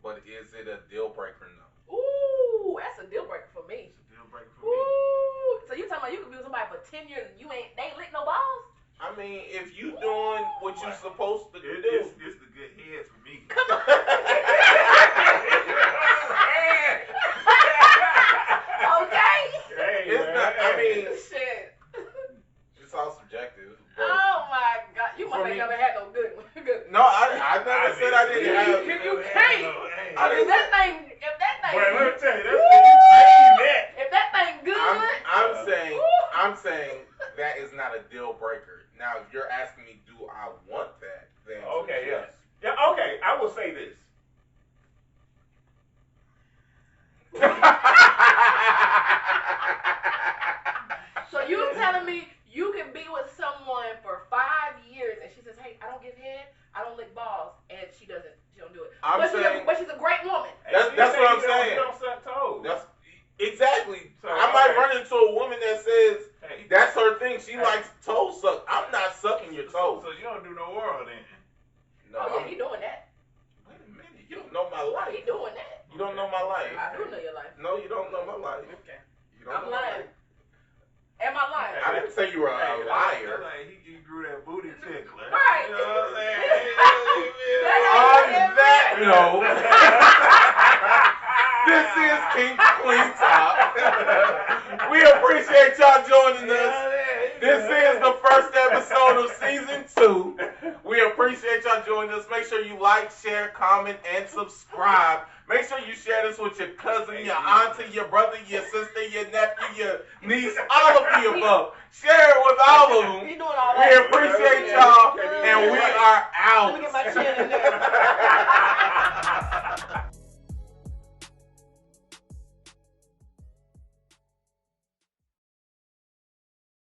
Speaker 1: but is it a deal breaker no?
Speaker 2: Ooh, that's a deal breaker for me.
Speaker 3: It's a deal breaker for me.
Speaker 2: Ooh, so you talking about you could be with somebody for 10 years and they ain't lick no balls?
Speaker 1: I mean, if you doing what you supposed to do.
Speaker 3: It's the good head for me.
Speaker 2: Come on. Okay.
Speaker 3: Hey,
Speaker 1: it's not, I mean,
Speaker 2: shit.
Speaker 1: It's all subjective.
Speaker 2: Oh my God. You must have never had no good one. You can't. If that thing.
Speaker 3: Wait, let me tell you, that's when you saying that.
Speaker 2: If that thing good.
Speaker 1: I'm saying that is not a deal breaker. Now, if you're asking me, do I want that? Then
Speaker 3: Okay,
Speaker 1: yes.
Speaker 3: Yeah, okay, I will say this.
Speaker 2: So you telling me you can be with someone for 5 years and she says, hey, I don't give head, I don't lick balls, and she don't do it. But she's a great woman.
Speaker 1: That's what I'm saying.
Speaker 3: You don't suck toes.
Speaker 1: Exactly.
Speaker 3: So,
Speaker 1: I might run into a woman that says that's her thing. She likes toe suck. I'm not sucking your toes.
Speaker 3: So you don't do no oral then?
Speaker 2: No. Oh, yeah, he doing that.
Speaker 1: Wait a minute. You don't know my life.
Speaker 2: He doing that.
Speaker 1: You don't know my life.
Speaker 2: I do know your life.
Speaker 1: No, you don't know my life.
Speaker 2: Okay.
Speaker 1: You don't
Speaker 2: I'm
Speaker 1: know
Speaker 2: lying. Am I lying?
Speaker 1: I didn't say you were a liar.
Speaker 3: Like he grew that booty tickler.
Speaker 2: Right.
Speaker 3: You know what I'm saying?
Speaker 1: On that note, this is King Queen Talk. We appreciate y'all joining us. This is the first episode of season 2. We appreciate y'all joining us. Make sure you like, share, comment, and subscribe. Make sure you share this with your cousin, your auntie, your brother, your sister, your nephew, your niece, all of the above. Share it with all of them. We appreciate y'all, and we are out.
Speaker 2: Let me get my chin in there.